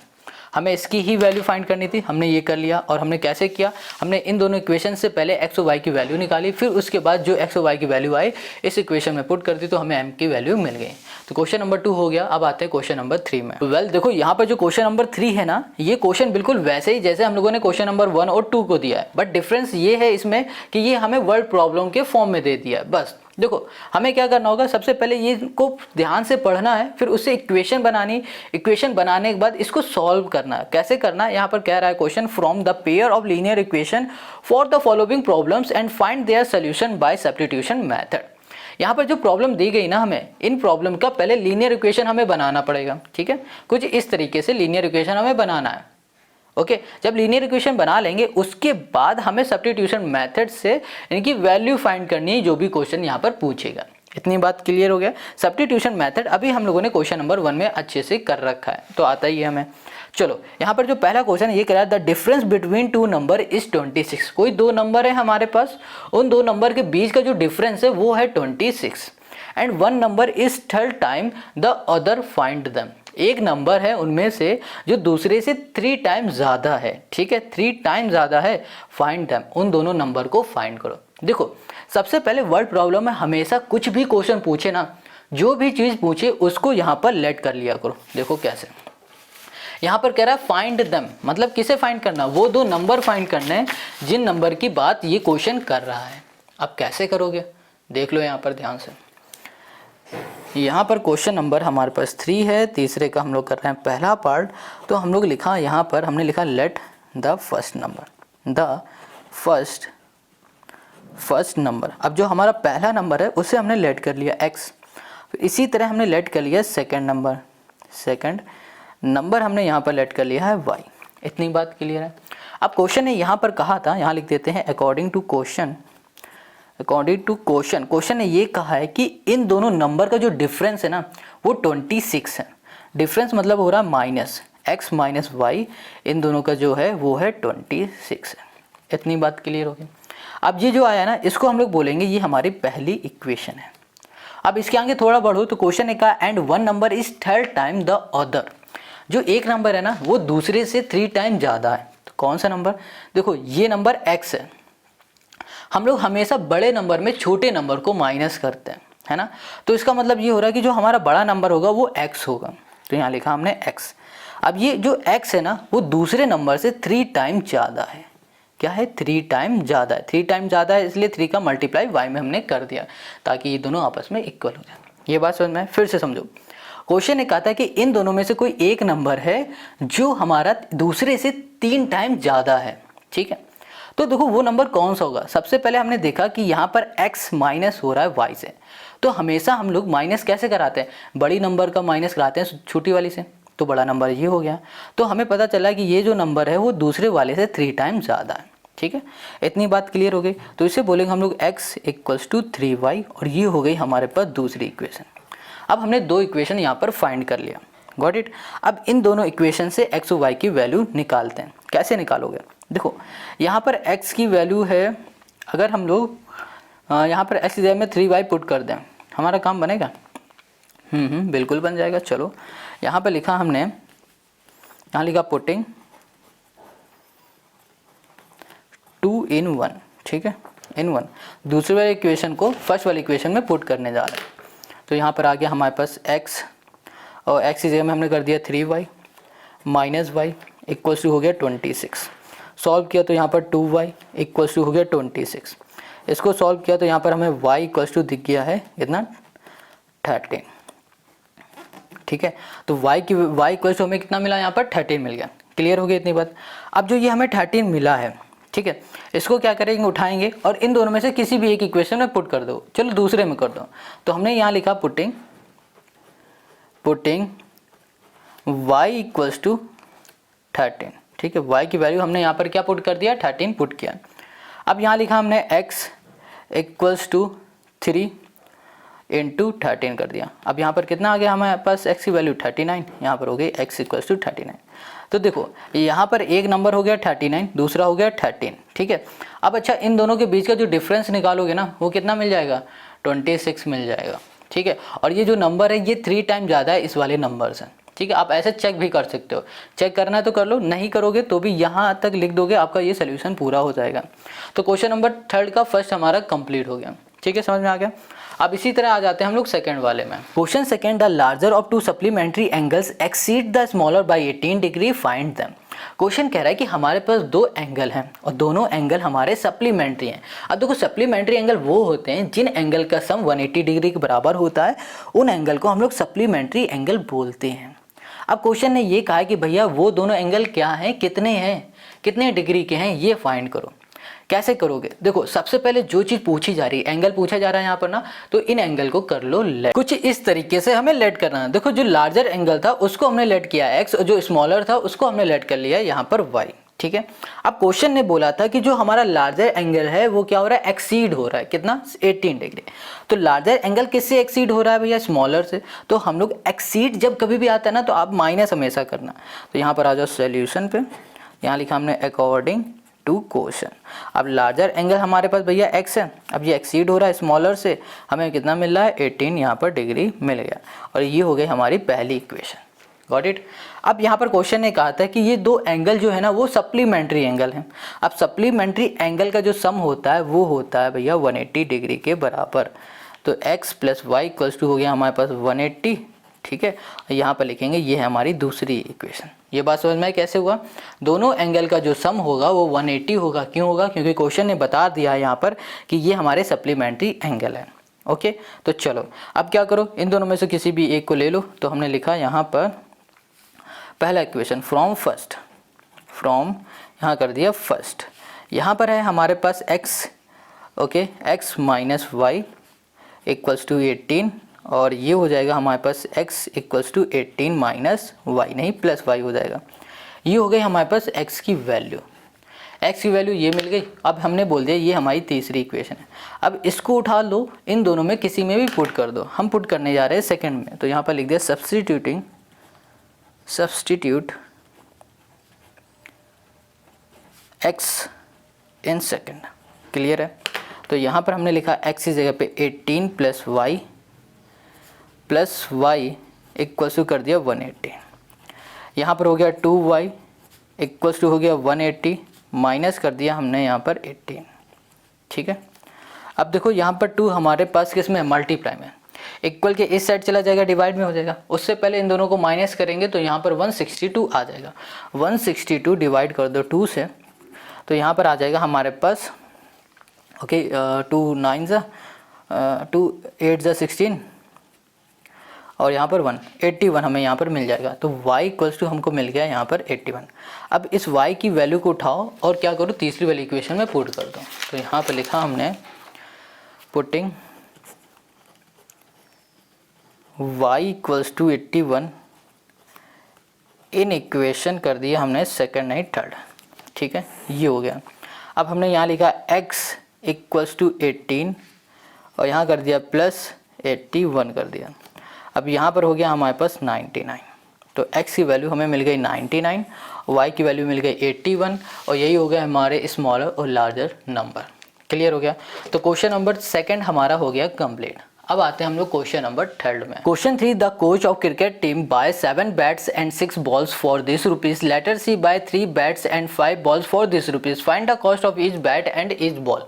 Speaker 1: हमें इसकी ही वैल्यू फाइंड करनी थी, हमने ये कर लिया। और हमने कैसे किया, हमने इन दोनों इक्वेशन से पहले x और y की वैल्यू निकाली, फिर उसके बाद जो x और y की वैल्यू आई इस इक्वेशन में पुट कर दी तो हमें m की वैल्यू मिल गई। तो क्वेश्चन नंबर 2 हो गया। अब आते हैं क्वेश्चन नंबर 3 में। वेल देखो यहाँ पर जो क्वेश्चन नंबर 3 है ना, ये क्वेश्चन बिल्कुल वैसे ही जैसे हम लोगों ने क्वेश्चन नंबर 1 और 2 को दिया है, बट डिफरेंस ये है इसमें कि ये हमें वर्ड प्रॉब्लम के फॉर्म में दे दिया है। बस देखो हमें क्या करना होगा, सबसे पहले ये को ध्यान से पढ़ना है, फिर उससे इक्वेशन बनानी, इक्वेशन बनाने के बाद इसको सॉल्व करना है। कैसे करना है, यहाँ पर कह रहा है question from the pair of linear equation for the following problems and find their solution bye substitution method. यहाँ पर जो प्रॉब्लम दी गई ना, हमें इन प्रॉब्लम का पहले लीनियर इक्वेशन हमें बनाना पड़ेगा। ठीक है, कुछ इस तरीके से लीनियर इक्वेशन हमें बनाना है। ओके, जब लीनियर इक्वेशन बना लेंगे उसके बाद हमें सब्स्टिट्यूशन मेथड से इनकी वैल्यू फाइंड करनी है, जो भी क्वेश्चन यहाँ पर पूछेगा। इतनी बात क्लियर हो गया। सब्स्टिट्यूशन मेथड अभी हम लोगों ने क्वेश्चन नंबर 1 में अच्छे से कर रखा है, तो आता ही है हमें। चलो यहाँ पर जो पहला क्वेश्चन है ये कह रहा है the difference between 2 number is 26। कोई 2 नंबर है हमारे पास, उन 2 नंबर के बीच का जो डिफरेंस है वो है 26 and 1 number is third time the other, find them. एक नंबर है उनमें से जो दूसरे से 3 टाइम ज़्यादा है। ठीक है, 3 टाइम ज़्यादा है, फाइंड देम। उन दोनों नंबर को फाइंड करो। देखो सबसे पहले वर्ड प्रॉब्लम में हमेशा कुछ भी क्वेश्चन पूछे ना, जो भी चीज़ पूछे उसको यहाँ पर लेट कर लिया करो। देखो कैसे, यहाँ पर कह रहा है फाइंड देम, मतलब किसे फाइंड करना, वो 2 नंबर फाइंड करने हैं जिन नंबर की बात ये क्वेश्चन कर रहा है। अब कैसे करोगे देख लो यहाँ पर ध्यान से। यहाँ पर क्वेश्चन नंबर हमारे पास 3 है, तीसरे का हम लोग कर रहे हैं पहला पार्ट। तो हम लोग लिखा, यहाँ पर हमने लिखा let the first number, the first number. अब जो हमारा पहला नंबर है उसे हमने लेट कर लिया x, इसी तरह हमने लेट कर लिया सेकंड नंबर हमने यहाँ पर लेट कर लिया है y। इतनी बात क्लियर है। अब क्वेश्चन ने यहाँ पर कहा था, यहाँ लिख देते हैं अकॉर्डिंग टू क्वेश्चन ने ये कहा है कि इन दोनों नंबर का जो डिफरेंस है ना वो 26 है। डिफरेंस मतलब हो रहा है माइनस x माइनस y, इन दोनों का जो है वो है 26 है। इतनी बात क्लियर होगी। अब ये जो आया ना इसको हम लोग बोलेंगे ये हमारी पहली इक्वेशन है। अब इसके आगे थोड़ा बढ़ो तो क्वेश्चन ने कहा and 1 number is third time the other. जो एक नंबर है ना वो दूसरे से 3 टाइम ज़्यादा है। तो कौन सा नंबर, देखो ये नंबर x है। हम लोग हमेशा बड़े नंबर में छोटे नंबर को माइनस करते हैं। है ना। तो इसका मतलब ये हो रहा है कि जो हमारा बड़ा नंबर होगा वो x होगा, तो यहाँ लिखा हमने x। अब ये जो x है ना वो दूसरे नंबर से 3 टाइम ज़्यादा है। क्या है? 3 टाइम ज़्यादा है। 3 टाइम ज़्यादा है इसलिए 3 का मल्टीप्लाई y में हमने कर दिया ताकि ये दोनों आपस में इक्वल हो जाए। ये बात समझ में आए? फिर से समझो, क्वेश्चन ने कहा था कि इन दोनों में से कोई एक नंबर है जो हमारा दूसरे से 3 टाइम ज़्यादा है। ठीक है, तो देखो वो नंबर कौन सा होगा। सबसे पहले हमने देखा कि यहाँ पर x माइनस हो रहा है y से, तो हमेशा हम लोग माइनस कैसे कराते हैं? बड़ी नंबर का माइनस कराते हैं छोटी वाली से, तो बड़ा नंबर ये हो गया। तो हमें पता चला कि ये जो नंबर है वो दूसरे वाले से 3 टाइम ज़्यादा है। ठीक है, इतनी बात क्लियर हो गई। तो इसे बोलेंगे हम लोग x इक्वल्स टू 3y, और ये हो गई हमारे पास दूसरी इक्वेशन। अब हमने 2 इक्वेशन यहाँ पर फाइंड कर लिया। Got it. अब इन दोनों इक्वेशन से x और y की वैल्यू निकालते हैं। कैसे निकालोगे? देखो यहाँ पर x की वैल्यू है, अगर हम लोग यहाँ पर x की जगह में 3y पुट कर दें, हमारा काम बनेगा? बिल्कुल बन जाएगा। चलो यहाँ पर लिखा हमने, यहाँ लिखा पुटिंग 2 in 1। ठीक है, इन 1 दूसरी वाली इक्वेशन को फर्स्ट वाली इक्वेशन में पुट करने जा रहे हैं। तो यहाँ पर आ गया हमारे पास x, और x की जगह में हमने कर दिया 3y minus y equals to हो गया 26। सॉल्व किया तो यहाँ पर 2y इक्वल्स टू हो गया 26। इसको सॉल्व किया तो यहाँ पर हमें y इक्वल्स टू दिख गया है इतना 13। ठीक है, तो y इक्वल्स टू हमें कितना मिला? यहाँ पर 13 मिल गया। क्लियर हो गई इतनी बात। अब जो ये हमें 13 मिला है, ठीक है, इसको क्या करेंगे? उठाएंगे और इन दोनों में से किसी भी एक इक्वेशन में पुट कर दो। चलो दूसरे में कर दो, तो हमने यहाँ लिखा पुटिंग y इक्वल्स टू 13। ठीक है, y की वैल्यू हमने यहाँ पर क्या पुट कर दिया? 13 पुट किया। अब यहाँ लिखा हमने x इक्वल्स टू 3 इंटू 13 कर दिया। अब यहाँ पर कितना आ गया हमारे पास? x की वैल्यू 39, यहाँ पर हो गई x इक्वल्स टू 39। तो देखो यहाँ पर एक नंबर हो गया 39, दूसरा हो गया 13। ठीक है, अब अच्छा इन दोनों के बीच का जो डिफरेंस निकालोगे ना वो कितना मिल जाएगा? 26 मिल जाएगा। ठीक है, और ये जो नंबर है ये 3 टाइम ज़्यादा है इस वाले नंबर से। ठीक है, आप ऐसे चेक भी कर सकते हो, चेक करना है तो कर लो, नहीं करोगे तो भी यहाँ तक लिख दोगे, आपका ये सोल्यूशन पूरा हो जाएगा। तो क्वेश्चन नंबर 3 का फर्स्ट हमारा कंप्लीट हो गया। ठीक है, समझ में आ गया। अब इसी तरह आ जाते हैं हम लोग सेकंड वाले में। Question second, the larger of 2 supplementary angles exceed the smaller by 18 degree, find them. Question कह रहा है कि हमारे पास 2 एंगल हैं और दोनों एंगल हमारे सप्लीमेंट्री हैं। अब देखो सप्लीमेंट्री एंगल वो होते हैं जिन एंगल का सम 180 डिग्री के बराबर होता है, उन एंगल को हम लोग सप्लीमेंट्री एंगल बोलते हैं। अब क्वेश्चन ने ये कहा है कि भैया वो दोनों एंगल क्या हैं, कितने हैं, कितने डिग्री के हैं, ये फाइंड करो। कैसे करोगे? देखो सबसे पहले जो चीज़ पूछी जा रही है, एंगल पूछा जा रहा है यहाँ पर ना, तो इन एंगल को कर लो लेट। कुछ इस तरीके से हमें लेट करना है। देखो जो लार्जर एंगल था उसको हमने लेट किया x, और जो स्मॉलर था उसको हमने लेट कर लिया यहाँ पर y। ठीक है, अब क्वेश्चन ने बोला था कि जो हमारा लार्जर एंगल है वो क्या हो रहा है? एक्सीड हो रहा है। कितना? 18 डिग्री। तो लार्जर एंगल किससे एक्सीड हो रहा है भैया? स्मॉलर से। तो हम लोग एक्सीड जब कभी भी आता है ना तो आप माइनस हमेशा करना। तो यहाँ पर आ जाओ सोल्यूशन पे, यहाँ लिखा हमने अकॉर्डिंग टू क्वेश्चन। अब लार्जर एंगल हमारे पास भैया x है, अब ये एक्सीड हो रहा है स्मॉलर से, हमें कितना मिल रहा है? 18 यहाँ पर डिग्री मिल गया, और ये हो गई हमारी पहली इक्वेशन। Got it. अब यहाँ पर क्वेश्चन ने कहा था कि ये 2 एंगल जो है ना वो सप्लीमेंट्री एंगल हैं। अब सप्लीमेंट्री एंगल का जो सम होता है वो होता है भैया 180 डिग्री के बराबर। तो x plus y equals to हो गया हमारे पास 180। ठीक है, यहाँ पर लिखेंगे ये है हमारी दूसरी इक्वेशन। ये बात समझ में कैसे हुआ? दोनों एंगल का जो सम होगा वो 180 होगा। क्यों होगा? क्योंकि क्वेश्चन ने बता दिया है यहाँ पर कि ये हमारे सप्लीमेंट्री एंगल है। ओके, तो चलो अब क्या करो, इन दोनों में से किसी भी एक को ले लो। तो हमने लिखा यहाँ पर पहला इक्वेशन फ्रॉम फर्स्ट, फ्रॉम यहाँ कर दिया फर्स्ट। यहाँ पर है हमारे पास x, okay, x minus y equals to 18, और ये हो जाएगा हमारे पास x equals to 18 minus y, नहीं प्लस वाई हो जाएगा। ये हो गई हमारे पास x की वैल्यू, x की वैल्यू ये मिल गई। अब हमने बोल दिया ये हमारी तीसरी इक्वेशन है। अब इसको उठा लो, इन दोनों में किसी में भी पुट कर दो। हम पुट करने जा रहे हैं सेकंड में, तो यहाँ पर लिख दिया substitute x in second. Clear है? तो यहाँ पर हमने लिखा x की जगह पे 18 प्लस y इक्वल्स टू कर दिया 180। यहाँ पर हो गया 2y इक्वल्स टू हो गया 180 माइनस कर दिया हमने यहाँ पर 18। ठीक है, अब देखो यहाँ पर 2 हमारे पास किस में मल्टीप्लाई में, इक्वल के इस साइड चला जाएगा, डिवाइड में हो जाएगा। उससे पहले इन दोनों को माइनस करेंगे तो यहाँ पर 162 आ जाएगा। 162 डिवाइड कर दो 2 से, तो यहाँ पर आ जाएगा हमारे पास ओके 2 9 ज़ा 2 8 ज़ा 16 और यहाँ पर 181 हमें यहाँ पर मिल जाएगा। तो y इक्वल्स टू हमको मिल गया यहाँ पर 81। अब इस y की वैल्यू को उठाओ और क्या करो, तीसरी वाली इक्वेशन में पुट कर दो। तो यहाँ पर लिखा हमने putting y equals to 81 in equation कर दिया हमने सेकंड नहीं थर्ड, ठीक है, ये हो गया। अब हमने यहाँ लिखा x इक्वल्स टू 18 और यहाँ कर दिया प्लस 81 कर दिया। अब यहाँ पर हो गया हमारे पास 99। तो x की वैल्यू हमें मिल गई 99, y की वैल्यू मिल गई 81 और यही हो गया हमारे स्मॉलर और लार्जर नंबर। क्लियर हो गया। तो क्वेश्चन नंबर सेकंड हमारा हो गया कंप्लीट। अब आते हैं हम लोग क्वेश्चन नंबर थर्ड में। Question 3, the coach of cricket team buy 7 bats and 6 balls for this rupees, later she buy 3 bats and 5 balls for this rupees, find the cost of each bat and each ball.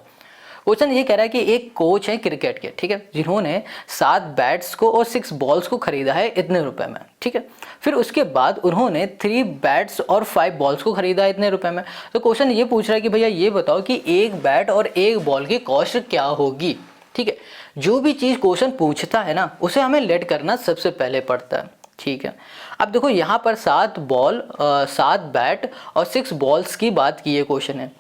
Speaker 1: Question ये कह रहा है कि एक coach है cricket के, ठीक है, जिन्होंने 7 बैट्स को और 6 बॉल्स को खरीदा है इतने रुपए में, ठीक है। फिर उसके बाद उन्होंने 3 बैट्स और 5 बॉल्स को खरीदा है इतने रुपए में। तो क्वेश्चन ये पूछ रहा है कि भैया ये बताओ कि एक बैट और एक बॉल की कॉस्ट क्या होगी, ठीक है। जो भी चीज़ क्वेश्चन पूछता है ना उसे हमें लेट करना सबसे पहले पड़ता है, ठीक है। अब देखो यहाँ पर 7 बैट और 6 बॉल्स की बात की है क्वेश्चन है।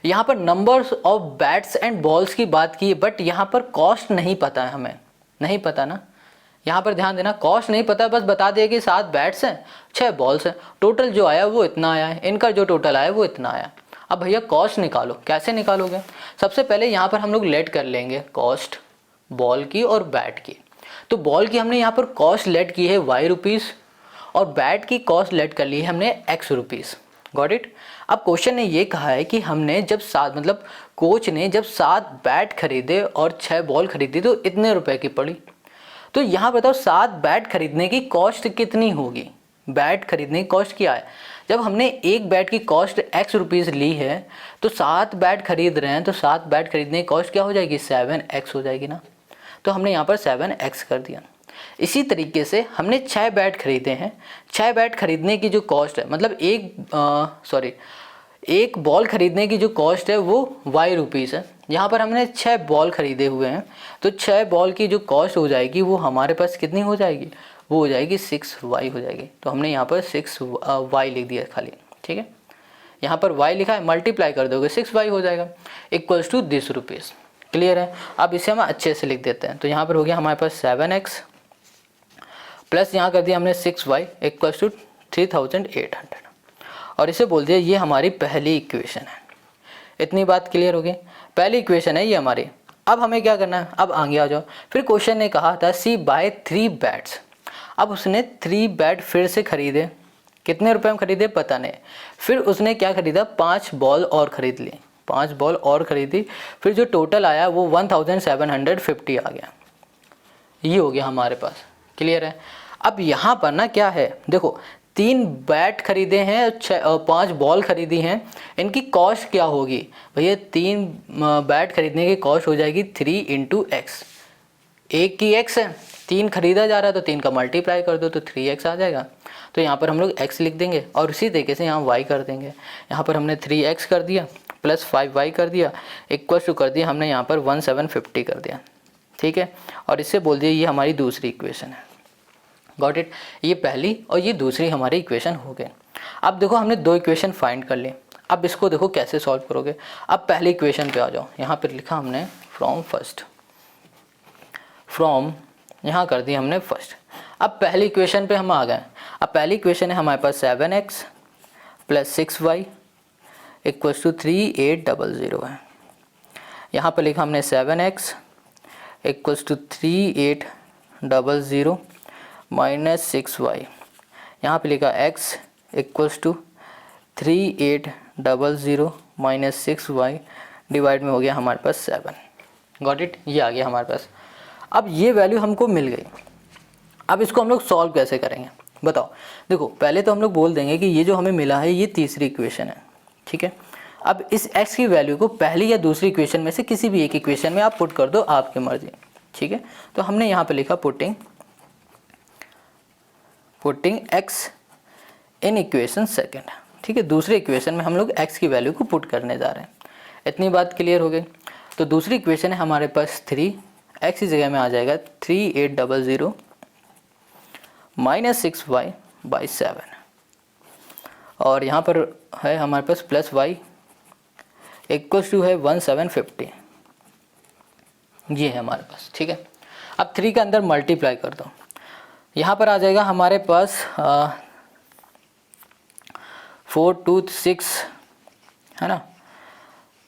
Speaker 1: यहाँ पर numbers of bats and balls की बात की है, बट यहाँ पर कॉस्ट नहीं पता है, हमें नहीं पता ना। यहाँ पर ध्यान देना, कॉस्ट नहीं पता, बस बता दिया कि 7 बैट्स हैं 6 बॉल्स हैं, टोटल जो आया वो इतना आया है, इनका जो टोटल आया वो इतना आया। अब भैया कॉस्ट निकालो, कैसे निकालोगे? सबसे पहले यहाँ पर हम लोग लेट कर लेंगे कॉस्ट बॉल की और बैट की। तो बॉल की हमने यहाँ पर कॉस्ट लेट की है y रुपीज़ और बैट की कॉस्ट लेट कर ली है हमने x रुपीज़। Got it. अब क्वेश्चन ने ये कहा है कि हमने जब 7 मतलब कोच ने जब 7 बैट खरीदे और 6 बॉल खरीदी तो इतने रुपए की पड़ी। तो यहाँ बताओ 7 बैट खरीदने की कॉस्ट कितनी होगी? बैट खरीदने की कॉस्ट क्या है? जब हमने एक बैट की कॉस्ट x रुपीज़ ली है तो 7 बैट खरीद रहे हैं, तो 7 बैट खरीदने की कॉस्ट क्या हो जाएगी? 7x हो जाएगी ना। तो हमने यहाँ पर 7x कर दिया। इसी तरीके से हमने 6 बैट खरीदे हैं, 6 बैट खरीदने की जो कॉस्ट है मतलब एक बॉल खरीदने की जो कॉस्ट है वो y रुपीज़ है। यहाँ पर हमने 6 बॉल खरीदे हुए हैं, तो 6 बॉल की जो कॉस्ट हो जाएगी वो हमारे पास कितनी हो जाएगी? वो हो जाएगी 6y हो जाएगी। तो हमने यहाँ पर 6y लिख दिया खाली, ठीक है। यहाँ पर y लिखा है, मल्टीप्लाई कर दोगे 6y हो जाएगा equals to this rupees. Clear है। अब इसे हम अच्छे से लिख देते हैं। तो यहाँ पर हो गया हमारे पास 7x प्लस यहाँ कर दिया हमने 6y इक्वल्स टू 3800 और इसे बोल दिया ये हमारी पहली इक्वेशन है। इतनी बात क्लियर हो गई। पहली इक्वेशन है ये हमारी। अब हमें क्या करना है? अब आगे आ जाओ। फिर क्वेश्चन ने कहा था सी बाय 3 बैट्स। अब उसने 3 बैट फिर से खरीदे, कितने रुपए में खरीदे पता नहीं। फिर उसने क्या खरीदा? 5 बॉल और खरीद ली, 5 बॉल और खरीदी। फिर जो टोटल आया वो 1750 आ गया। ये हो गया हमारे पास। क्लियर है। अब यहाँ पर ना क्या है देखो, 3 बैट खरीदे हैं और 5 बॉल खरीदी हैं, इनकी कॉस्ट क्या होगी भैया? 3 बैट खरीदने की कॉस्ट हो जाएगी 3 × x। एक की x है, 3 खरीदा जा रहा है तो 3 का मल्टीप्लाई कर दो तो 3x आ जाएगा। तो यहाँ पर हम लोग x लिख देंगे और इसी तरीके से यहाँ y कर देंगे। यहाँ पर हमने 3x कर दिया प्लस 5y कर दिया इक्वल्स टू कर दिया हमने यहाँ पर 1750 कर दिया, ठीक है। और इससे बोल दिया ये हमारी दूसरी इक्वेशन है। Got it. ये पहली और ये दूसरी हमारी इक्वेशन हो गए। अब देखो हमने 2 इक्वेशन फाइंड कर ली। अब इसको देखो कैसे सॉल्व करोगे। अब पहली इक्वेशन पे आ जाओ। यहाँ पर लिखा हमने फ्रॉम यहाँ कर दी हमने फर्स्ट। अब पहली इक्वेशन पे हम आ गए। अब पहली इक्वेशन है हमारे पास 7x plus 6y equals to 3800 है। यहाँ पर लिखा हमने 7x equals to 3800 minus 6y। यहाँ पे लिखा x equals to 3800 minus 6y divide में हो गया हमारे पास 7। Got it. ये आ गया हमारे पास। अब ये वैल्यू हमको मिल गई। अब इसको हम लोग सॉल्व कैसे करेंगे बताओ। देखो पहले तो हम लोग बोल देंगे कि ये जो हमें मिला है ये तीसरी इक्वेशन है, ठीक है। अब इस x की वैल्यू को पहली या दूसरी इक्वेशन में से किसी भी एक इक्वेशन में आप पुट कर दो, आपकी मर्जी, ठीक है। तो हमने यहाँ पे लिखा putting x in equation second, ठीक है। दूसरे इक्वेशन में हम लोग x की वैल्यू को पुट करने जा रहे हैं। इतनी बात क्लियर हो गई। तो दूसरी इक्वेशन है हमारे पास 3, x की जगह में आ जाएगा 3800 माइनस 6y/7, और यहाँ पर है हमारे पास प्लस y इक्वल्स टू है 1750, ये है हमारे पास, ठीक है। अब 3 के अंदर मल्टीप्लाई कर दो, यहाँ पर आ जाएगा हमारे पास 4 2 6 है ना,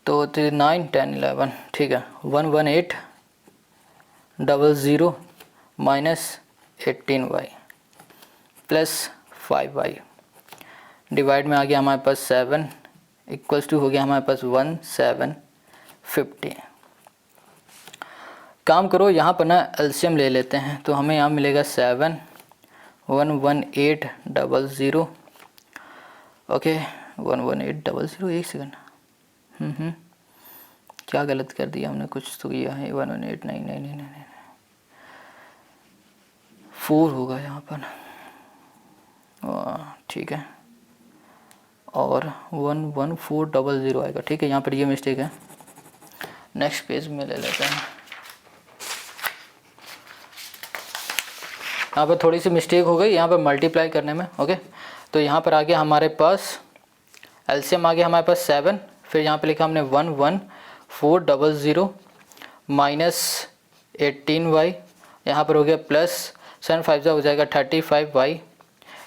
Speaker 1: तो 3 9 10 11, ठीक है। 11800 minus 18y plus 5y divide में आ गया हमारे पास 7 इक्वल्स टू हो गया हमारे पास 1750। काम करो यहाँ पर ना एलसीएम ले लेते हैं, तो हमें यहाँ मिलेगा 7 11800, ओके 11800, एक सेकंड, क्या गलत कर दिया हमने, कुछ तो किया है। 118 नहीं 4 होगा यहाँ पर, ठीक है, और 11400 आएगा, ठीक है। यहाँ पर ये मिस्टेक है, नेक्स्ट पेज में ले लेते हैं। यहाँ पर थोड़ी सी मिस्टेक हो गई यहाँ पर मल्टीप्लाई करने में, ओके। तो यहाँ पर आ गया हमारे पास एलसीएम आ गया हमारे पास 7, फिर यहाँ पे लिखा हमने 11400 माइनस 18y, यहाँ पर हो गया प्लस 7 5 हो जाएगा 35y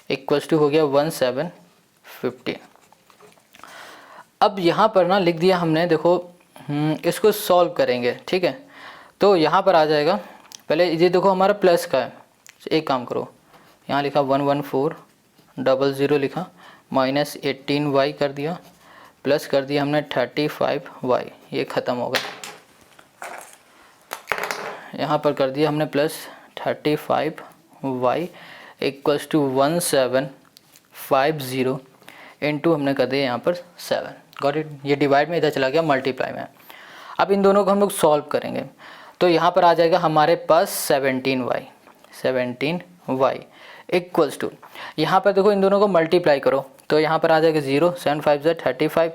Speaker 1: इक्वल्स टू हो गया 1750। अब यहाँ पर ना लिख दिया हमने, देखो इसको सॉल्व करेंगे, ठीक है। तो यहाँ पर आ जाएगा, पहले ये देखो हमारा प्लस का है, एक काम करो, यहाँ लिखा 11400 लिखा, माइनस 18y कर दिया, प्लस कर दिया हमने 35y, ये ख़त्म होगा। यहाँ पर कर दिया हमने plus 35y equals to 1750 into हमने कर दिया यहाँ पर 7, गॉट इट। ये डिवाइड में इधर चला गया मल्टीप्लाई में। अब इन दोनों को हम लोग सॉल्व करेंगे, तो यहाँ पर आ जाएगा हमारे पास 17y इक्वल्स टू, यहाँ पर देखो इन दोनों को मल्टीप्लाई करो, तो यहाँ पर आ जाएगा 0 7 5 35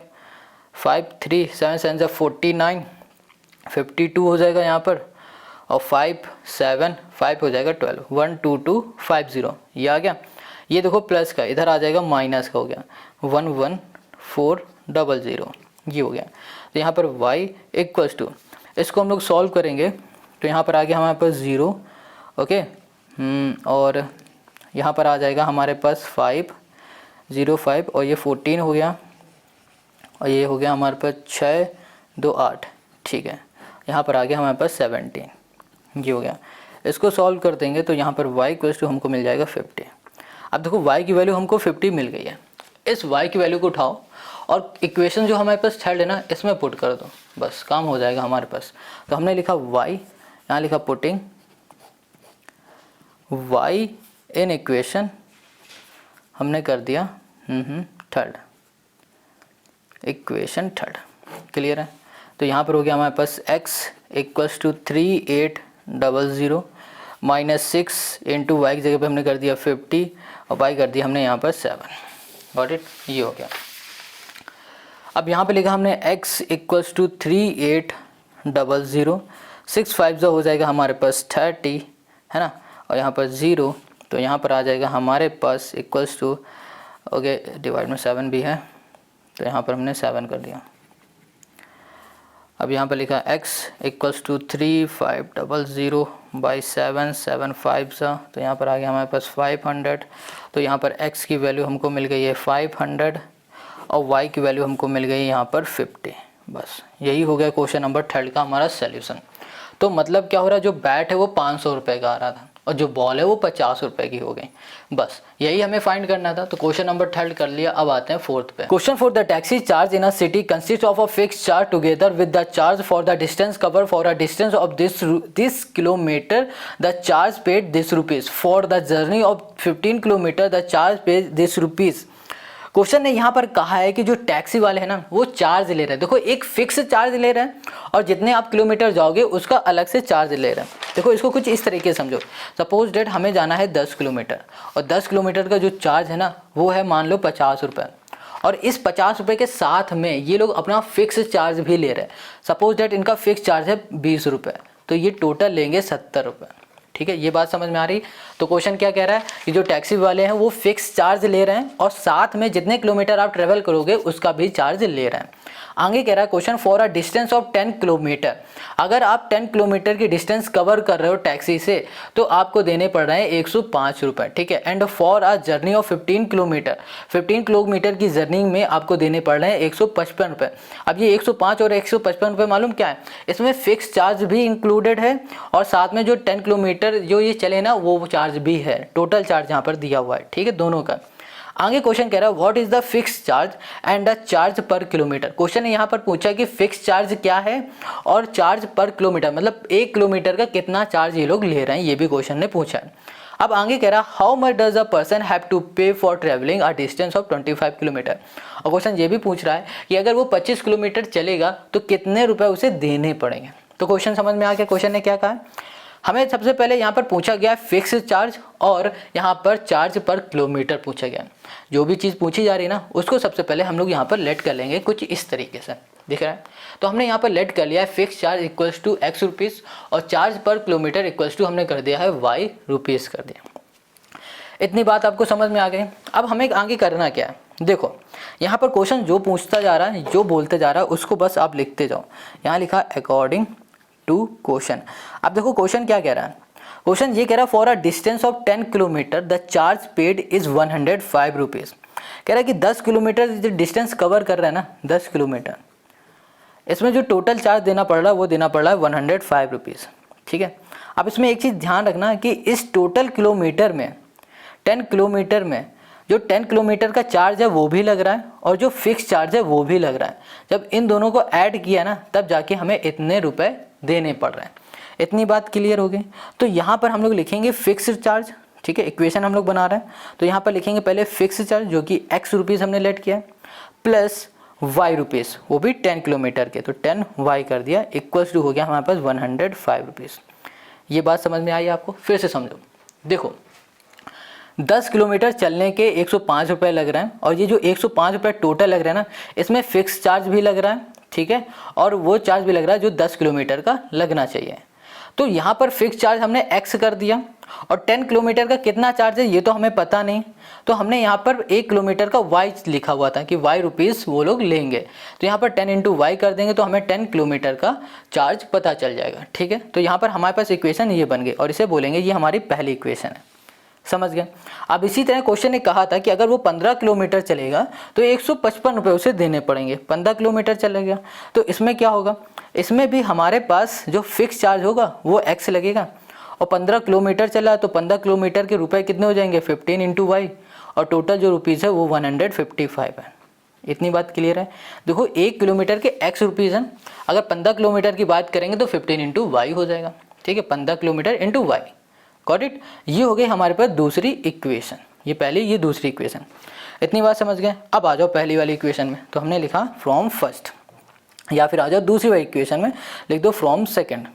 Speaker 1: 5 3 7 7 49 52 हो जाएगा यहाँ पर, और 5 7 5 हो जाएगा 12 12250, ये आ गया। ये देखो प्लस का, इधर आ जाएगा माइनस का, हो गया 11400, ये हो गया। तो यहाँ पर y इक्वल्स टू, इसको हम लोग सॉल्व करेंगे, तो यहाँ पर आ गया हमारे पास 0, ओके, और यहाँ पर आ जाएगा हमारे पास 505, और ये 14 हो गया, और ये हो गया हमारे पास 6 2 8, ठीक है। यहाँ पर आ गया हमारे पास 17, ये हो गया। इसको सॉल्व कर देंगे तो यहाँ पर y इक्वल्स टू हमको मिल जाएगा 50। अब देखो y की वैल्यू हमको 50 मिल गई है, इस y की वैल्यू को उठाओ और इक्वेशन जो हमारे पास थर्ड है ना, इसमें पुट कर दो, बस काम हो जाएगा हमारे पास। तो हमने लिखा y, यहाँ लिखा पुटिंग y इन इक्वेशन, हमने कर दिया थर्ड, इक्वेशन थर्ड, क्लियर है। तो यहाँ पर हो गया हमारे पास x equals to 3800 minus 6 into Y की जगह पे हमने कर दिया 50 और y कर दिया हमने यहाँ पर 7, गॉट इट, ये हो गया। अब यहाँ पे लिखा हमने x इक्वल्स टू 3800 6 5 हो जाएगा हमारे पास 30 है ना, और यहाँ पर 0, तो यहाँ पर आ जाएगा हमारे पास इक्वल्स टू, ओके डिवाइड में 7 भी है, तो यहाँ पर हमने 7 कर दिया। अब यहाँ पर लिखा x इक्वल्स टू 3500 बाई 7 7 5 तो यहाँ पर आ गया हमारे पास 500। तो यहाँ पर x की वैल्यू हमको मिल गई है 500 और y की वैल्यू हमको मिल गई है यहाँ पर 50। बस यही हो गया क्वेश्चन नंबर 3 का हमारा सॉल्यूशन। तो मतलब क्या हो रहा है, जो बैट है वो 500 रुपये का आ रहा था और जो बॉल है वो 50 रुपये की हो गई। बस यही हमें फाइंड करना था। तो क्वेश्चन नंबर 3 कर लिया। अब आते हैं 4th पे। Question for the taxi charge in a city consist of a fixed charge together with the charge for the distance cover for a distance of this kilometre the charge paid this rupees for the journey of 15 kilometre the charge paid this rupees question ने यहाँ पर कहा है कि जो taxi वाले हैं ना वो चार्ज ले रहे हैं। देखो एक फिक्स चार्ज ले रहे हैं और जितने आप किलोमीटर जाओगे उसका अलग से चार्ज ले रहे हैं। देखो इसको कुछ इस तरीके से समझो। सपोज डेट हमें जाना है 10 किलोमीटर और 10 किलोमीटर का जो चार्ज है ना वो है मान लो 50 रुपये, और इस 50 रुपये के साथ में ये लोग अपना फिक्स चार्ज भी ले रहे हैं। सपोज डेट इनका फिक्स चार्ज है 20 रुपये, तो ये टोटल लेंगे 70 रुपये। ठीक है, ये बात समझ में आ रही। तो क्वेश्चन क्या कह रहा है कि जो टैक्सी वाले हैं वो फिक्स चार्ज ले रहे हैं और साथ में जितने किलोमीटर आप ट्रेवल करोगे उसका भी चार्ज ले रहे हैं। आगे कह रहा है question for a distance of 10 kilometre, अगर आप 10 किलोमीटर की डिस्टेंस कवर कर रहे हो टैक्सी से तो आपको देने पड़ रहे हैं 105 रुपये। ठीक है, and for a journey of 15 kilometre, 15 kilometre की जर्नी में आपको देने पड़ रहे हैं 155 रुपये। अब ये 105 और 155 रुपये मालूम क्या है, इसमें फिक्स चार्ज भी इंक्लूडेड है और साथ में जो 10 किलोमीटर जो ये चले ना वो चार्ज भी है। टोटल चार्ज यहाँ पर दिया हुआ है। ठीक है, दोनों का। आगे क्वेश्चन कह रहा है what is the fix charge and the charge per kilometre. Question ने यहाँ पर पूछा कि फिक्स चार्ज क्या है और चार्ज पर किलोमीटर, मतलब 1 किलोमीटर का कितना चार्ज ये लोग ले रहे हैं, ये भी क्वेश्चन ने पूछा है। अब आगे कह रहा है how much does a person have to pay for travelling a distance of 25 kilometre. और क्वेश्चन ये भी पूछ रहा है कि अगर वो 25 किलोमीटर चलेगा तो कितने रुपए उसे देने पड़ेंगे। तो क्वेश्चन समझ में आ गया क्वेश्चन ने क्या कहा। हमें सबसे पहले यहाँ पर पूछा गया फिक्स चार्ज और यहाँ पर चार्ज पर किलोमीटर पूछा गया। जो भी चीज़ पूछी जा रही है ना उसको सबसे पहले हम लोग यहाँ पर लेट कर लेंगे कुछ इस तरीके से, दिख रहा है। तो हमने यहाँ पर लेट कर लिया है fix charge equals to x rupees और charge per kilometre equals to हमने कर दिया है y रुपीज़ कर दिया। इतनी बात आपको समझ में आ गई। अब हमें आगे करना क्या है, देखो यहाँ पर क्वेश्चन जो पूछता जा रहा है जो बोलते जा रहा है उसको बस आप लिखते जाओ। यहाँ लिखा अकॉर्डिंग टू क्वेश्चन। अब देखो क्वेश्चन क्या कह रहा है, क्वेश्चन ये कह रहा है for a distance of 10 kilometre the charge paid is 105 rupees. कह रहा है कि 10 किलोमीटर जो डिस्टेंस कवर कर रहा है ना 10 किलोमीटर, इसमें जो टोटल चार्ज देना पड़ रहा है वो देना पड़ रहा है 105 रुपीज़। ठीक है, अब इसमें एक चीज़ ध्यान रखना कि इस टोटल किलोमीटर में 10 किलोमीटर में जो 10 किलोमीटर का चार्ज है वो भी लग रहा है और जो फिक्स चार्ज है वो भी लग रहा है। जब इन दोनों को ऐड किया ना तब जाके हमें इतने रुपए देने पड़ रहे हैं। इतनी बात क्लियर हो गई। तो यहाँ पर हम लोग लिखेंगे फिक्स चार्ज। ठीक है, इक्वेशन हम लोग बना रहे हैं तो यहाँ पर लिखेंगे पहले फिक्स चार्ज जो कि x रुपीज़ हमने लेट किया प्लस y रुपीज़ वो भी 10 किलोमीटर के, तो 10y कर दिया इक्वल्स टू हो गया हमारे पास 105 रुपीज़। ये बात समझ में आई आपको, फिर से समझो। देखो 10 किलोमीटर चलने के 105 रुपये लग रहे हैं और ये जो 105 रुपये टोटल लग रहा है ना इसमें फिक्स चार्ज भी लग रहा है। ठीक है, और वो चार्ज भी लग रहा है जो 10 किलोमीटर का लगना चाहिए। तो यहाँ पर फिक्स चार्ज हमने x कर दिया और 10 किलोमीटर का कितना चार्ज है ये तो हमें पता नहीं, तो हमने यहाँ पर 1 किलोमीटर का y लिखा हुआ था कि y रुपीज़ वो लोग लेंगे। तो यहाँ पर 10 इंटू वाई कर देंगे तो हमें 10 किलोमीटर का चार्ज पता चल जाएगा। ठीक है, तो यहाँ पर हमारे पास इक्वेशन ये बन गई और इसे बोलेंगे ये हमारी पहली इक्वेशन है। समझ गए। अब इसी तरह क्वेश्चन ने कहा था कि अगर वो 15 किलोमीटर चलेगा तो 155 रुपये उसे देने पड़ेंगे। 15 किलोमीटर चलेगा तो इसमें क्या होगा, इसमें भी हमारे पास जो फिक्स चार्ज होगा वो x लगेगा और 15 किलोमीटर चला तो 15 किलोमीटर के रुपए कितने हो जाएंगे 15 इंटू वाई और टोटल जो रुपीज़ है वो 155 है। इतनी बात क्लियर है। देखो 1 किलोमीटर के x रुपीज़ हैं, अगर 15 किलोमीटर की बात करेंगे तो 15 इंटू वाई हो जाएगा। ठीक है, 15 kilometre into Y, got it. ये हो गई हमारे पास दूसरी इक्वेशन, ये पहली ये दूसरी इक्वेशन। इतनी बात समझ गए। अब आ जाओ पहली वाली इक्वेशन में, तो हमने लिखा फ्रॉम फर्स्ट, या फिर आ जाओ दूसरी वाली इक्वेशन में लिख दो फ्रॉम सेकंड,